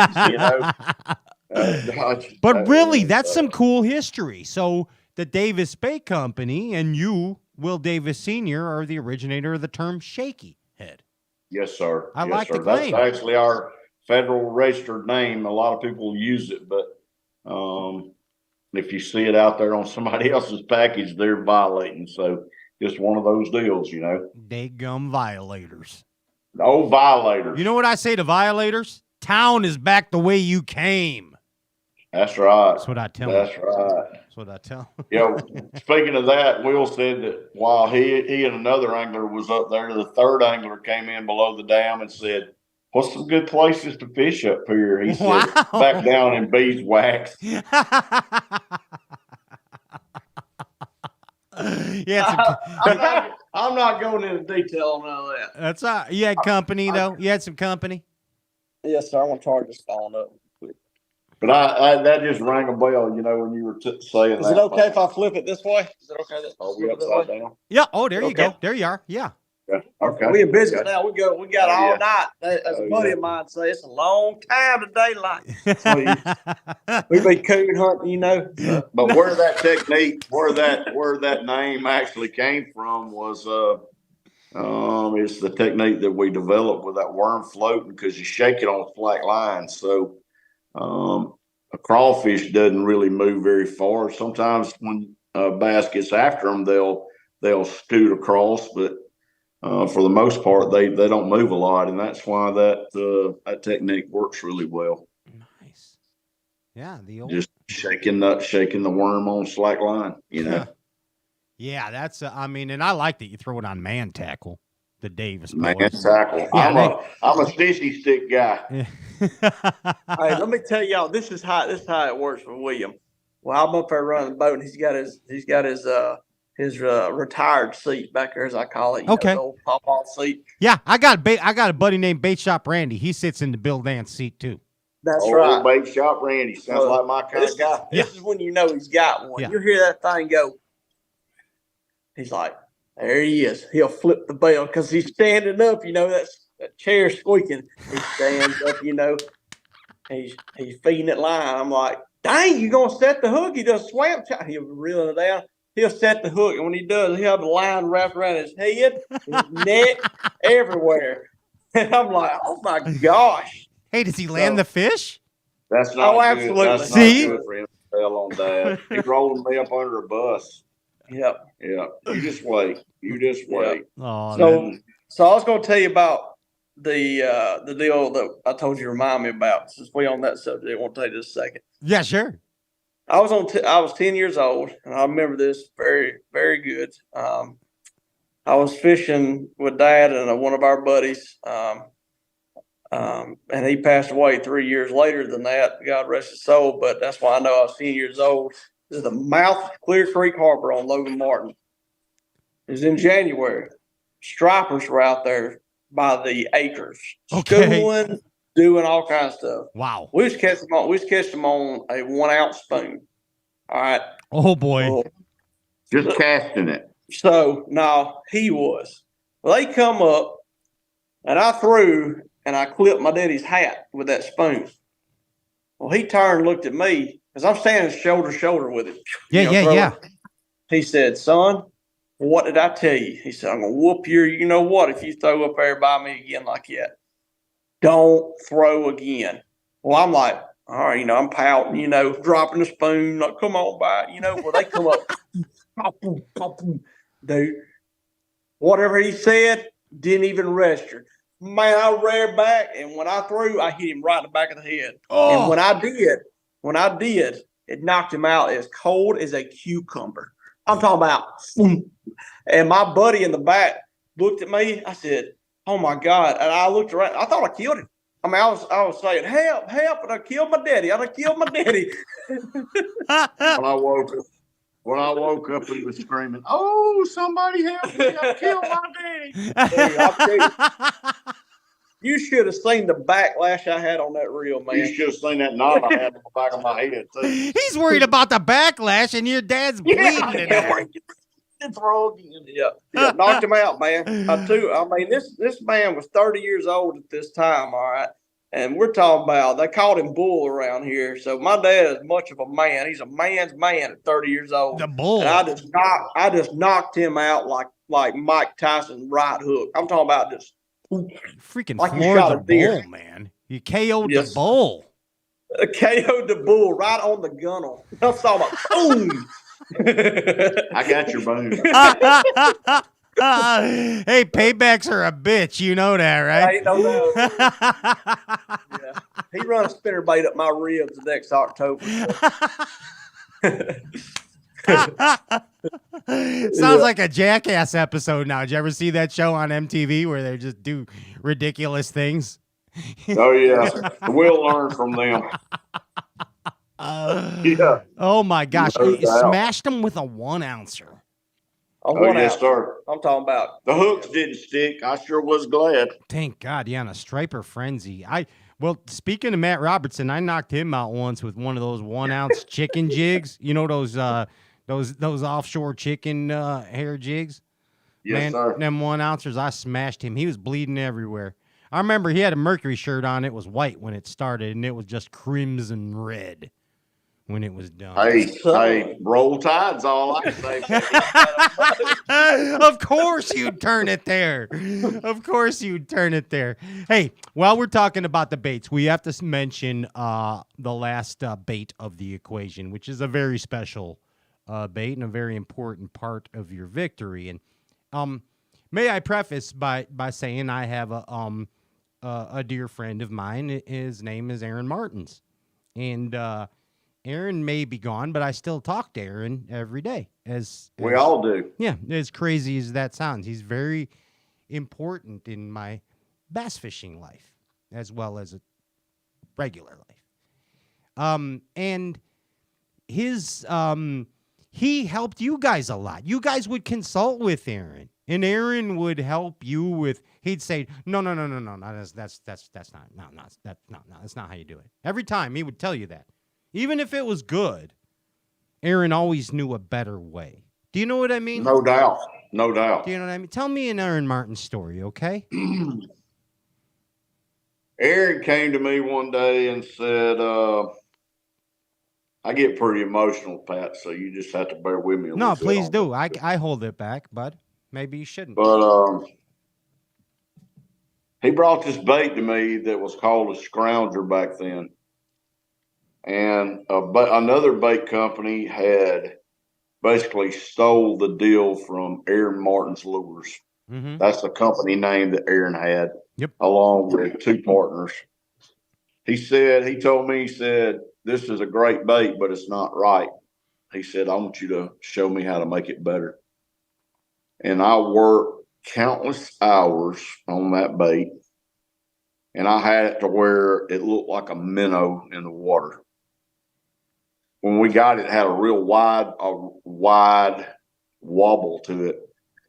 But really, that's some cool history. So the Davis Bait Company and you, Will Davis Sr., are the originator of the term shaky head. Yes, sir. I like the claim. That's actually our federal registered name. A lot of people use it, but if you see it out there on somebody else's package, they're violating. So just one of those deals, Daggum violators. Oh, violators. You know what I say to violators? Town is back the way you came. That's right. That's what I tell them. That's right. That's what I tell them. Speaking of that, Will said that while he and another angler was up there, the third angler came in below the dam and said, what's some good places to fish up here? He Wow. said, back down in beeswax. Yeah, I'm not going into detail on none of that. that's all right. You had company, though? You had some company? Yes, sir. I'm gonna charge this phone up. But I that just rang a bell, you know, when you were saying Is that. it okay if I flip it this way? Is it okay? Are we upside down? Yeah. Oh, there you Okay. go. There you are. Yeah. Yeah. Okay. We in business Okay. now. We got Oh, all yeah. night. As a Oh, buddy yeah. of mine say, it's a long time to daylight. We be coon hunting, you know. So. But where that technique, where that name actually came from was it's the technique that we developed with that worm floating because you shake it on a flat line. So a crawfish doesn't really move very far. Sometimes when a bass gets after them, they'll scoot across, but for the most part, they don't move a lot, and that's why that technique works really well. Nice. Yeah, the old. Just shaking the worm on slack line, you know. Yeah, that's. I mean, and I like that you throw it on man tackle, the Davis Man boys. tackle. Yeah, I'm a stitchy stick guy. Hey, let me tell y'all, this is how it works for William. Well, I'm up there running the boat, and he's got his retired seat back there, as I call it. Okay. The old pop-off seat. Yeah, I got a buddy named Bait Shop Randy. He sits in the Bill Dance seat too. That's Old right. Bait Shop Randy sounds like my kind of guy. This is when you know he's got one. Yeah. You hear that thing go. He's like, there he is. He'll flip the bell because he's standing up. You know, that chair squeaking. He stands up. You know, he's feeding it line. I'm like, dang, you gonna set the hook? He does swam. He'll reel it down. He'll set the hook, and when he does, he'll have the line wrapped around his head, his neck, everywhere. And I'm like, oh my gosh. Hey, does he land the fish? That's not good. Absolutely. That's See? not good for him to tell on that. He's rolling me up under a bus. Yep. Yeah. You just wait. Oh, So I was going to tell you about the deal that I told you to remind me about. Since we on that subject, I want to take just a second. yeah, sure. I was 10 years old, and I remember this very, very good. I was fishing with Dad and one of our buddies, and he passed away 3 years later than that. God rest his soul. But that's why I know I was 10 years old. This is the mouth of Clear Creek Harbor on Logan Martin. It was in January. Stripers were out there by the acres, Okay. schooling, doing all kinds of stuff. Wow. We just catch them on a 1 ounce spoon. All right. Oh boy. Well, Just casting it. so no, he was. Well, they come up, and I threw and I clipped my daddy's hat with that spoon. Well, he turned and looked at me because I'm standing shoulder to shoulder with him. Yeah. He said, "Son, what did I tell you?" He said, "I'm gonna whoop your, you know what, if you throw up there by me again like that. Don't throw again." Well, I'm like, all right, I'm pouting, dropping the spoon, like, come on by, well, they come up, dude, whatever he said, didn't even register. Man, I reared back, and when I threw, I hit him right in the back of the head. Oh. And when I did, it knocked him out as cold as a cucumber. I'm talking about, and my buddy in the back looked at me. I said, "Oh my God!" And I looked around. I thought I killed him. I mean, I was saying, "Help, help!" And I killed my daddy. I killed my daddy. When I woke up, he was screaming, "Oh, somebody help me! I killed my daddy!" You should have seen the backlash I had on that reel, man. You should have seen that knot I had on the back of my head too. He's worried about the backlash, and your dad's bleeding to death. Yeah, knocked him out, man. This man was 30 years old at this time, all right? And we're talking about, they called him Bull around here. So my dad is much of a man. He's a man's man at 30 years old. The Bull. And I just knocked him out like Mike Tyson right hook. I'm talking about just Freaking like you floored shot the a deer. bull, man. You KO'd Yes. the bull. KO'd the bull right on the gunnel. I'm talking about boom. I got your bones. Hey, paybacks are a bitch. You know that, right? Ain't no doubt. Yeah. He run a spinnerbait up my ribs next October. Sounds like a Jackass episode now. Did you ever see that show on MTV where they just do ridiculous things? Oh yeah, we'll learn from them. Yeah, Oh my gosh! no He doubt. smashed him with a 1-ouncer. Oh yes, sir. I'm talking about The hooks didn't stick. I sure was glad. Thank God, yeah, on a striper frenzy. Well, speaking of Matt Robertson, I knocked him out once with one of those 1-ounce chicken jigs. You know those offshore chicken hair jigs. Yes, Man, sir. them 1-ouncers, I smashed him. He was bleeding everywhere. I remember he had a Mercury shirt on. It was white when it started, and it was just crimson red when it was done. Hey, roll tide's all I can say. Of course you'd turn it there. Of course you'd turn it there. Hey, while we're talking about the baits, we have to mention the last bait of the equation, which is a very special bait and a very important part of your victory. And may I preface by saying I have a dear friend of mine. His name is Aaron Martins, and Aaron may be gone, but I still talk to Aaron every day. We all do. Yeah, as crazy as that sounds, he's very important in my bass fishing life as well as a regular life. And his he helped you guys a lot. You guys would consult with Aaron, and Aaron would help you with. He'd say, no, that's not how you do it. Every time he would tell you that, even if it was good, Aaron always knew a better way. Do you know what I mean? No doubt. No doubt. Do you know what I mean? Tell me an Aaron Martin story, okay? Aaron came to me one day and said, I get pretty emotional, Pat, so you just have to bear with me a little No, bit. please do. I hold it back, bud. Maybe you shouldn't. But he brought this bait to me that was called a scrounger back then. And another bait company had basically stole the deal from Aaron Martin's Lures. Mm-hmm. That's the company name that Aaron had, yep, along with two partners. He told me, this is a great bait, but it's not right. He said, I want you to show me how to make it better. And I worked countless hours on that bait. And I had it to where it looked like a minnow in the water. When we got it, it had a real wide wobble to it.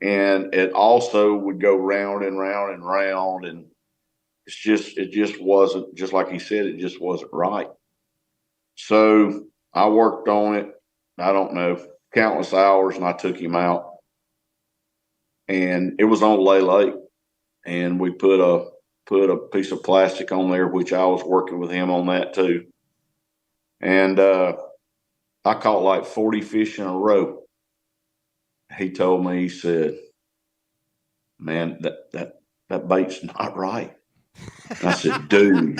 And it also would go round and round and round. And it just wasn't, just like he said, it just wasn't right. So I worked on it, I don't know, countless hours, and I took him out. And it was on Lay Lake. And we put a piece of plastic on there, which I was working with him on that too. And I caught like 40 fish in a row. He told me, he said, man, that bait's not right. And I said, dude,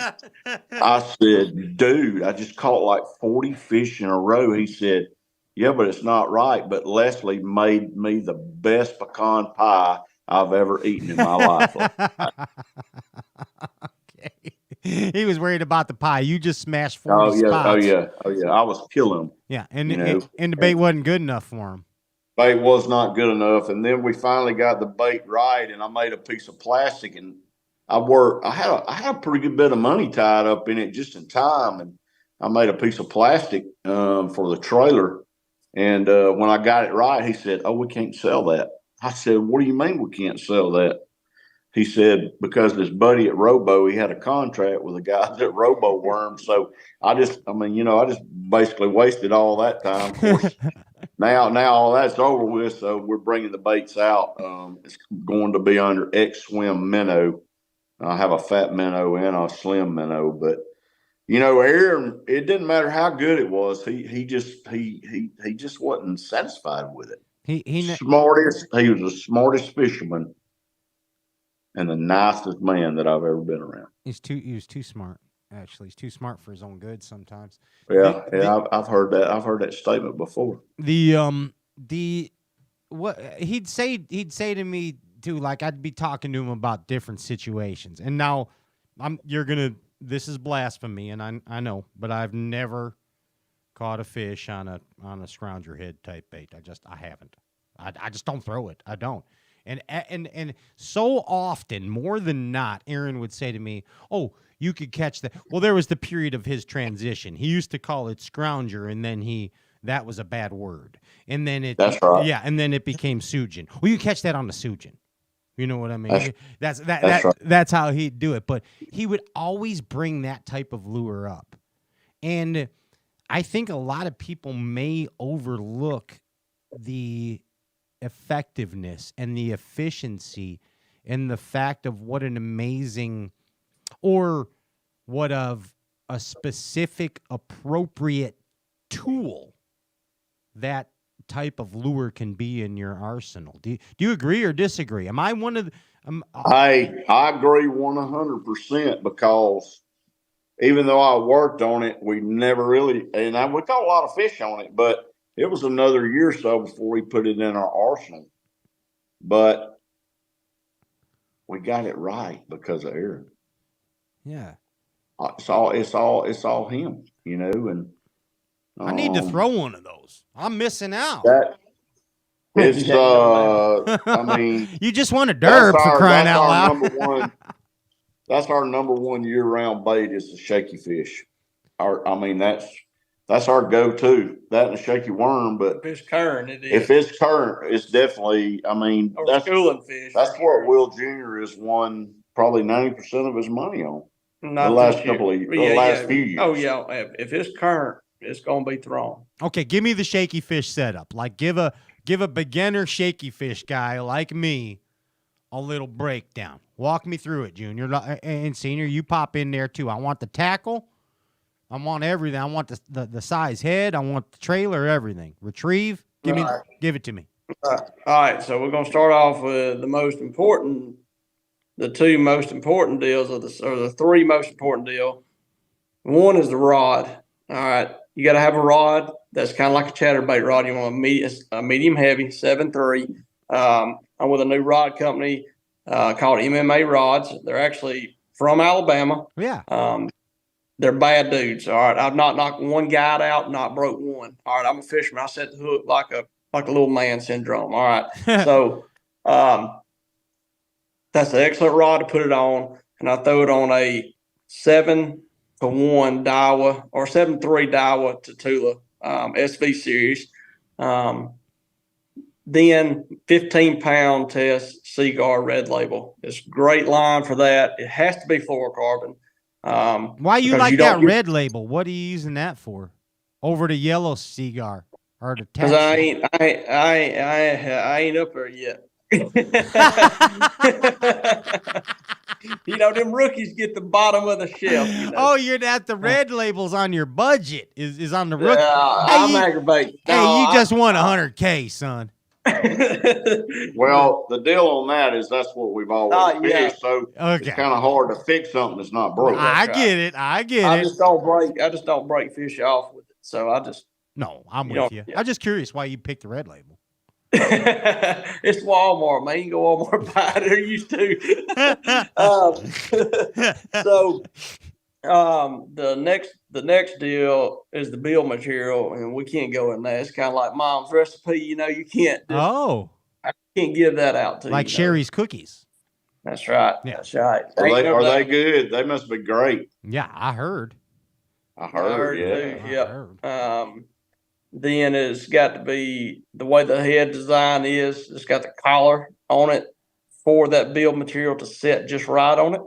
I just caught like 40 fish in a row. He said, yeah, but it's not right. But Leslie made me the best pecan pie I've ever eaten in my life. Okay. He was worried about the pie. You just smashed 40 spots. Oh yeah. I was killing him. Yeah, and the bait wasn't good enough for him. Bait was not good enough. And then we finally got the bait right, and I made a piece of plastic, and I had a pretty good bit of money tied up in it just in time, and I made a piece of plastic for the trailer. And when I got it right, he said, "Oh, we can't sell that." I said, "What do you mean we can't sell that?" He said, "Because this buddy at Robo, he had a contract with the guys at Robo Worm." So I just basically wasted all that time. Of course, now all that's over with. So we're bringing the baits out. It's going to be under X Swim minnow. I have a fat minnow and a slim minnow, but Aaron, it didn't matter how good it was. He just wasn't satisfied with it. He was the smartest fisherman and the nicest man that I've ever been around. He was too smart. Actually, he's too smart for his own good sometimes. I've heard that. I've heard that statement before. What he'd say to me too, like I'd be talking to him about different situations. And now this is blasphemy, and I know, but I've never caught a fish on a scrounger head type bait. I haven't. I just don't throw it. I don't. And so often, more than not, Aaron would say to me, "Oh, you could catch that." Well, there was the period of his transition. He used to call it scrounger, and then that was a bad word. And then That's right. Yeah, and then it became Sujin. Well, you catch that on the Sujin. You know what I mean? That's right. That's how he'd do it. But he would always bring that type of lure up. And I think a lot of people may overlook the effectiveness and the efficiency and the fact of what an amazing or what of a specific appropriate tool that type of lure can be in your arsenal. Do you agree or disagree? Am I one of the, I agree 100% because even though I worked on it, we never really, and we caught a lot of fish on it, but it was another year or so before we put it in our arsenal. But we got it right because of Aaron. Yeah. It's all him, you know, and I need to throw one of those. I'm missing out. It's I mean, you just want a derb for crying out loud. That's our number one year-round bait is the shaky fish. That's our go-to. That and the shaky worm. But if it's current, it is. If it's current, it's definitely. I mean, that's schooling fish. That's what Will Jr. has won probably 90% of his money on. Not the last few years. Oh yeah, if it's current, it's gonna be thrown. Okay, give me the shaky fish setup. Like give a beginner shaky fish guy like me a little breakdown. Walk me through it, Junior and Senior. You pop in there too. I want the tackle. I want everything. I want the size head. I want the trailer. Everything. Retrieve. Give it to me. All right. So we're gonna start off with the two most important deals or the three most important deal. One is the rod. All right. You got to have a rod that's kind of like a chatterbait rod. You want a medium heavy 7.3. I'm with a new rod company called MMA Rods. They're actually from Alabama. Yeah. They're bad dudes. All right. I've not knocked one guide out, not broke one. All right. I'm a fisherman. I set the hook like a little man syndrome. All right. So that's an excellent rod to put it on. And I throw it on a 7-1 Daiwa or 7.3 Daiwa Tatula SV series. Then 15-pound test Seaguar Red Label. It's a great line for that. It has to be fluorocarbon. Why you like that Red Label? What are you using that for? Over the yellow Seaguar or the Because I ain't up there yet. You know, them rookies get the bottom of the shelf. You know? Oh, you're at the Red Label's on your budget is on the rookie. I'm aggravated. Hey, you just won $100K, son. Well, the deal on that is that's what we've always fished. So okay. It's kind of hard to fix something that's not broke. I get it. I just don't break fish off with it. So No, I'm with you. I'm just curious why you picked the Red Label. It's Walmart, man. You can go Walmart buy it. They're used to. The next deal is the build material, and we can't go in there. It's kind of like Mom's recipe. You know, you can't. I can't give that out to you. Like Sherry's cookies. That's right. Yeah. That's right. Are they good? They must be great. Yeah, I heard. I heard too. Yep. Then it's got to be the way the head design is. It's got the collar on it for that build material to set just right on it.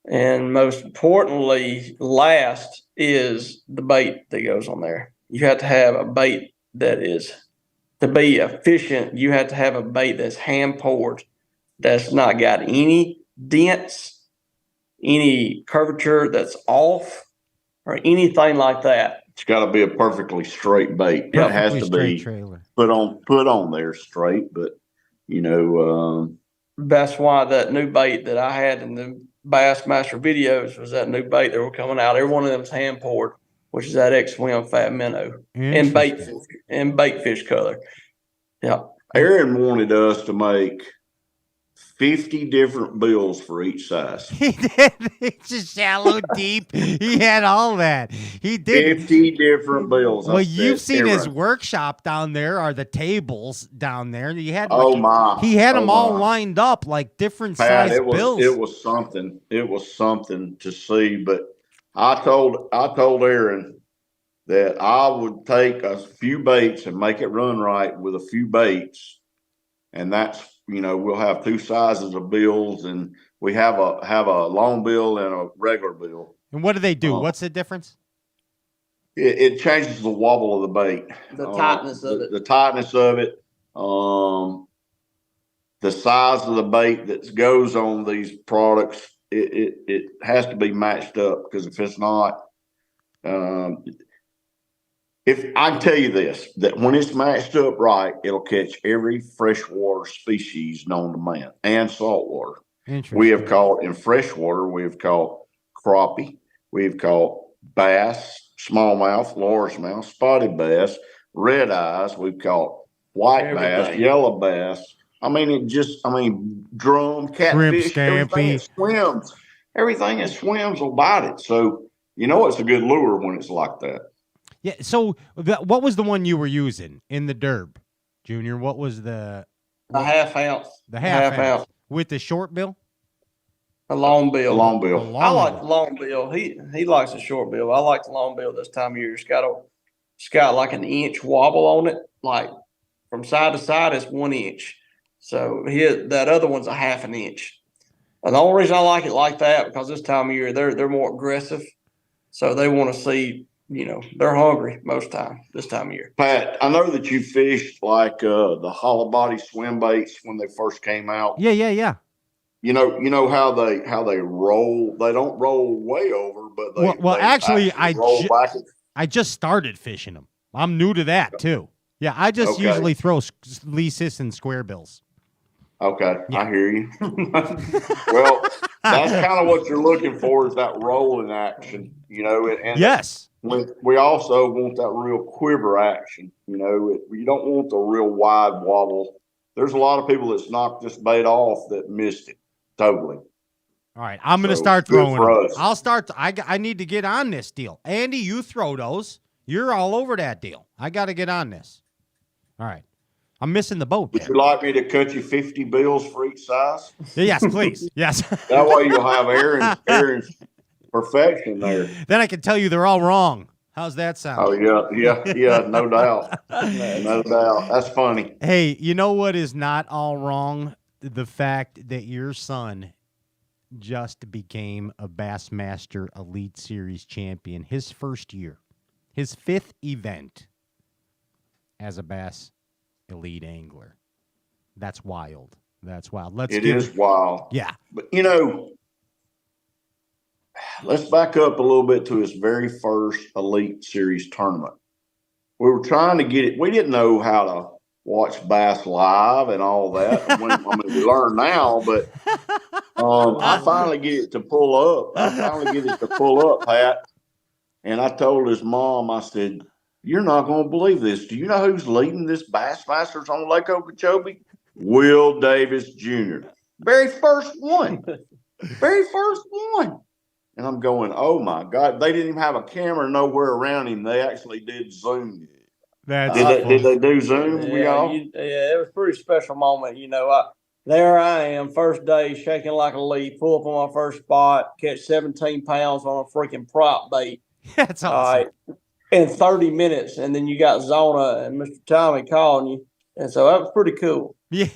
And most importantly, last is the bait that goes on there. You have to have a bait that is, to be efficient, you have to have a bait that's hand poured, that's not got any dents, any curvature that's off, or anything like that. It's got to be a perfectly straight bait. It has to be put on there straight. But you know, that's why that new bait that I had in the Bassmaster videos was that new bait that were coming out. Every one of them is hand poured, which is that X-Swim Fat Minnow and bait fish color. Yeah. Aaron wanted us to make 50 different bills for each size. He did. It's just shallow, deep. He had all that. He did. 50 different bills. Well, you've seen his workshop down there, or the tables down there. He had he had them all lined up like different size bills. It was something. It was something to see. But I told Aaron that I would take a few baits and make it run right with a few baits, and that's, we'll have two sizes of bills, and we have a long bill and a regular bill. And what do they do? What's the difference? It changes the wobble of the bait, the tightness of it, the tightness of it, the size of the bait that goes on these products. It has to be matched up, because if it's not, if I can tell you this, that when it's matched up right, it'll catch every freshwater species known to man and saltwater. We have caught in freshwater, we have caught crappie, we've caught bass, smallmouth, largemouth, spotted bass, red eyes, we've caught white bass, yellow bass. I mean, drum, catfish, everything that swims. Everything that swims will bite it. So, it's a good lure when it's like that. Yeah. So what was the one you were using in the derb, Junior? What was the half ounce? The half ounce with the short bill. A long bill. Long bill. I like the long bill. He likes the short bill. I like the long bill this time of year. It's got like an inch wobble on it, like from side to side. It's 1 inch. So that other one's a half an inch. And the only reason I like it like that, because this time of year they're more aggressive, so they want to see. They're hungry most time this time of year. Pat, I know that you fished like the hollow body swim baits when they first came out. Yeah. You know how they roll. They don't roll way over, but they actually roll back. I just started fishing them. I'm new to that too. Yeah, I just usually throw leases and square bills. Okay, yeah. I hear you. Well, that's kind of what you're looking for, is that rolling action, And yes. We also want that real quiver action. You don't want the real wide wobble. There's a lot of people that's knocked this bait off that missed it totally. All right, I'm going to start throwing them. I'll start. I need to get on this deal. Andy, you throw those. You're all over that deal. I got to get on this. All right. I'm missing the boat. Would you like me to cut you 50 bills for each size? Yes, please. Yes. That way you'll have Aaron's perfection there. Then I can tell you they're all wrong. How's that sound? Oh, yeah, no doubt. No doubt. That's funny. Hey, you know what is not all wrong? The fact that your son just became a Bassmaster Elite Series champion, his first year, his 5th event as a Bass Elite angler. That's wild. That's wild. It is wild. Yeah. But, let's back up a little bit to his very first Elite Series tournament. We were trying to get it. We didn't know how to watch bass live and all that. We learn now, but I finally get it to pull up. Pat. And I told his mom, I said, "You're not going to believe this. Do you know who's leading this Bassmasters on Lake Okeechobee? Will Davis Jr. Very first one. And I'm going, oh, my God. They didn't even have a camera nowhere around him. They actually did Zoom. Did they do Zoom? Yeah, it was a pretty special moment. There I am, first day, shaking like a leaf, pull up on my first spot, catch 17 pounds on a freaking prop bait. That's awesome. In 30 minutes, and then you got Zona and Mr. Tommy calling you. And so that was pretty cool. Yeah.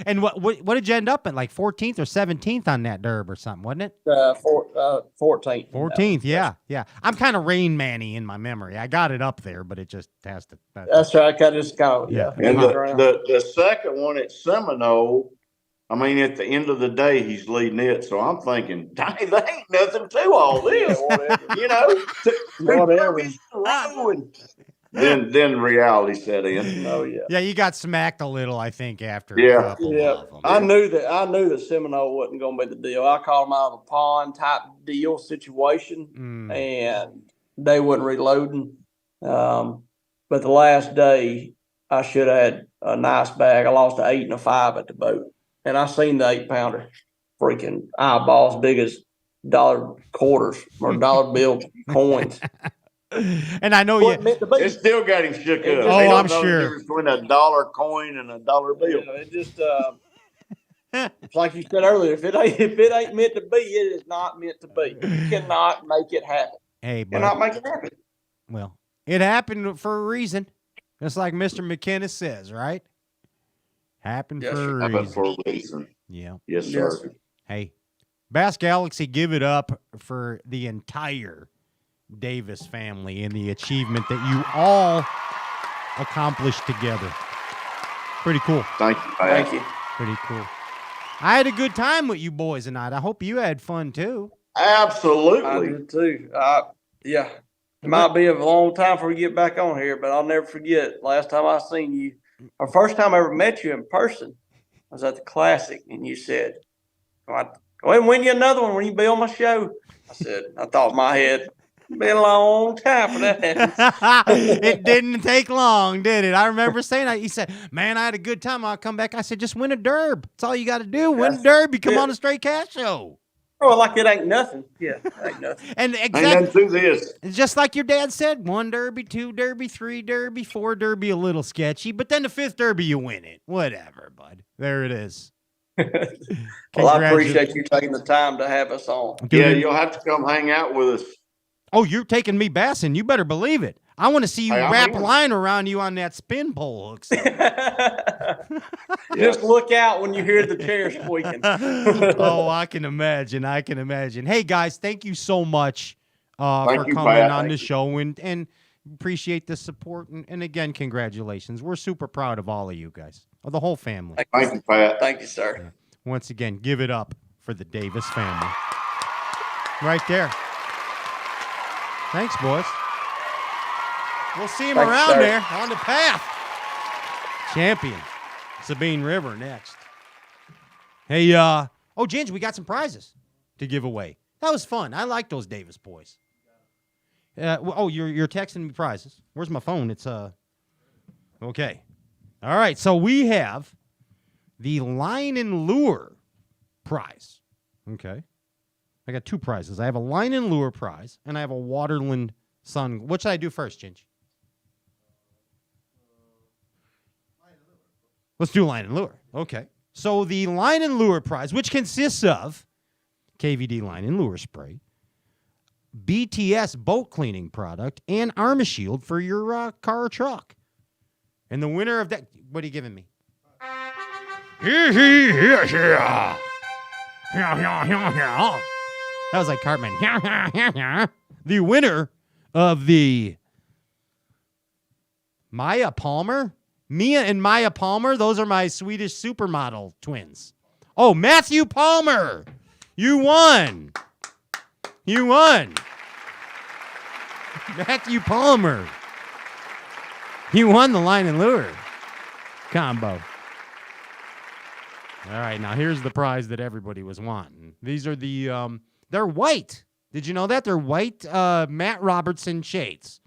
And what did you end up at, like 14th or 17th on that derb or something, wasn't it? 14th. 14th, yeah. I'm kind of Rain Man-y in my memory. I got it up there, but it just has to. That's right. I just got yeah. And the second one at Seminole, at the end of the day, he's leading it. So I'm thinking, dang, there ain't nothing to all this. Whatever. Then reality set in. Oh yeah. Yeah, you got smacked a little, I think, after. Yeah. Of them. I knew that Seminole wasn't going to be the deal. I called them out of a pond type deal situation, and they wasn't reloading. But the last day, I should have had a nice bag. I lost an 8 and a 5 at the boat. and I seen the 8-pounder, freaking eyeballs big as dollar quarters or dollar bill coins. And I know Wasn't meant to be. It still got him shook up. It just- Oh, He don't I'm know sure. the difference between a dollar coin and a dollar bill. You know, it just it's like you said earlier. If it ain't meant to be, it is not meant to be. You cannot make it happen. Hey, You cannot but make it happen. well, it happened for a reason. Just like Mr. McKinnis says, right? Happened Yes, for sir. a How about reason. for a reason? Yeah. Yes, Yes. sir. Hey, Bass Galaxy, give it up for the entire Davis family and the achievement that you all accomplished together. Pretty cool. Thank you, Pat. Thank you. Pretty cool. I had a good time with you boys tonight. I hope you had fun too. I Absolutely. did too. Yeah. It might be a long time before we get back on here, but I'll never forget last time I seen you. Our first time I ever met you in person was at the Classic, and you said, "Go ahead and win you another one when you be on my show." I said, I thought in my head, been a long time for that. It didn't take long, did it? I remember saying that. He said, "Man, I had a good time. I'll come back." I said, "Just win a derb. That's all you got to do. Win a derby. Come on a Straight Cast show." Oh, like it ain't nothing. Yeah, it ain't nothing. And Ain't exactly, nothing to this. just like your dad said, 1 derby, 2 derby, 3 derby, 4 derby, a little sketchy, but then the 5th derby, you win it. Whatever, bud. There it is. Well, I appreciate you taking the time to have us on. Dude, Yeah, you'll have to come hang out with us. Oh, you're taking me bassing. You better believe it. I want to see you Hey, I'm wrap in. line around you on that spin pole hook. Just look out when you hear the chair squeaking. Oh, I can imagine. I can imagine. Hey, guys, thank you so much for Thank you, coming Pat. on Thank the you. show and appreciate the support. And again, congratulations. We're super proud of all of you guys, of the whole family. Thank you, Pat. Thank you, sir. Once again, give it up for the Davis family. Right there. Thanks, boys. We'll see him Thanks, around sir. there on the path. Champion. Sabine River next. Hey, Ginge, we got some prizes to give away. That was fun. I like those Davis boys. You're texting me prizes. Where's my phone? It's okay. All right, so we have the line and lure prize. Okay. I got 2 prizes. I have a line and lure prize, and I have a Waterland sun. What should I do first, Ginge? Let's do line and lure. Okay. So the line and lure prize, which consists of KVD line and lure spray, BTS boat cleaning product, and Armor Shield for your car or truck. And the winner of that, what are you giving me? That was like Cartman. The winner of the Mia and Maya Palmer, those are my Swedish supermodel twins. Oh, Matthew Palmer, you won. You won. Matthew Palmer. You won the line and lure combo. All right, now here's the prize that everybody was wanting. These are the, they're white. Did you know that? They're white Matt Robertson shades.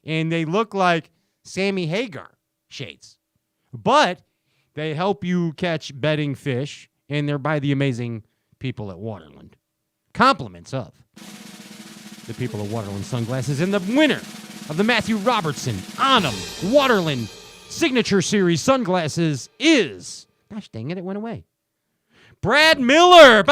And they look like Sammy Hagar shades. But they help you catch bedding fish, and they're by the amazing people at Waterland. Compliments of the people at Waterland Sunglasses. And the winner of the Matthew Robertson Onum Waterland Signature Series sunglasses is, gosh dang it went away, Brad Miller.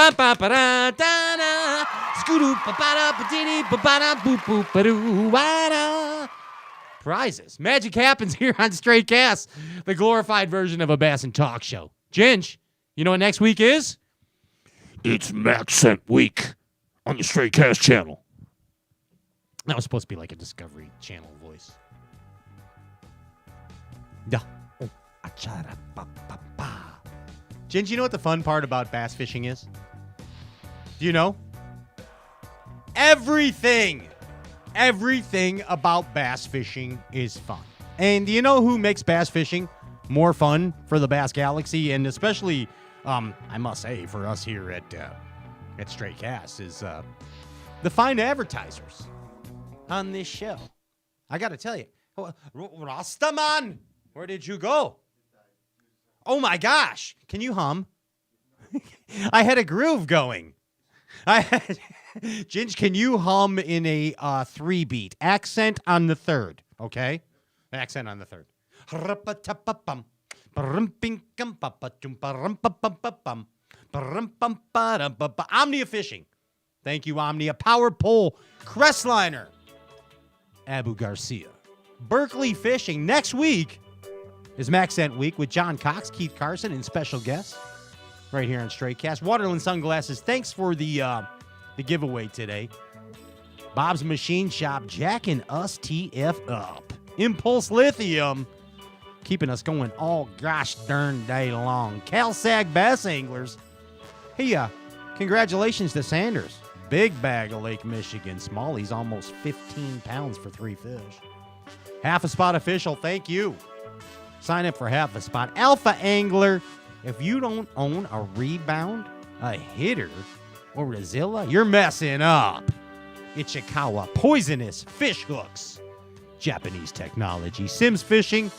Prizes. Magic happens here on Straight Cast, the glorified version of a Bass and Talk show. Ginge, you know what next week is? It's Max Scent Week on the Straight Cast channel. That was supposed to be like a Discovery Channel voice. Yeah. Ginge, you know what the fun part about bass fishing is? Do you know? Everything about bass fishing is fun. And do you know who makes bass fishing more fun for the Bass Galaxy? And especially, I must say, for us here at Straight Cast is the fine advertisers on this show. I got to tell you, Rastaman, where did you go? Oh my gosh. Can you hum? I had a groove going. Ginge, can you hum in a 3-beat? Accent on the third, okay? Accent on the third. Omnia Fishing. Thank you, Omnia. Power Pole. Crestliner. Abu Garcia. Berkeley Fishing. Next week is Maxent Week with John Cox, Keith Carson, and special guests right here on Straight Cast. Waterland Sunglasses, thanks for the giveaway today. Bob's Machine Shop, jacking us TF up. Impulse Lithium, keeping us going all gosh darn day long. CalSag Bass Anglers. Hey, congratulations to Sanders. Big bag of Lake Michigan. Smalley's almost 15 pounds for 3 fish. Half a Spot Official, thank you. Sign up for Half a Spot. Alpha Angler, if you don't own a rebound, a hitter, or a Zilla, you're messing up. Ichikawa Poisonous Fish Hooks. Japanese technology. Sims Fishing,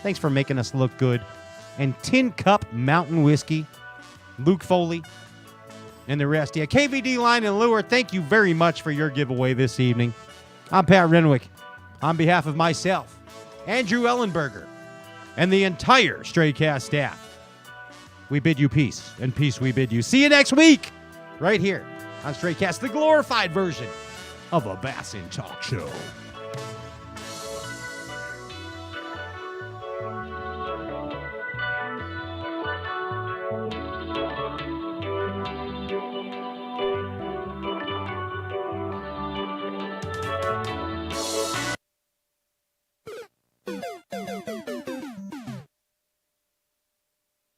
thanks for making us look good. And Tin Cup Mountain Whiskey. Luke Foley and the rest. Yeah, KVD Line and Lure, thank you very much for your giveaway this evening. I'm Pat Renwick. On behalf of myself, Andrew Ellenberger, and the entire Stray Cast staff, we bid you peace, and peace we bid you. See you next week, right here on Stray Cast, the glorified version of a Bass in Talk show.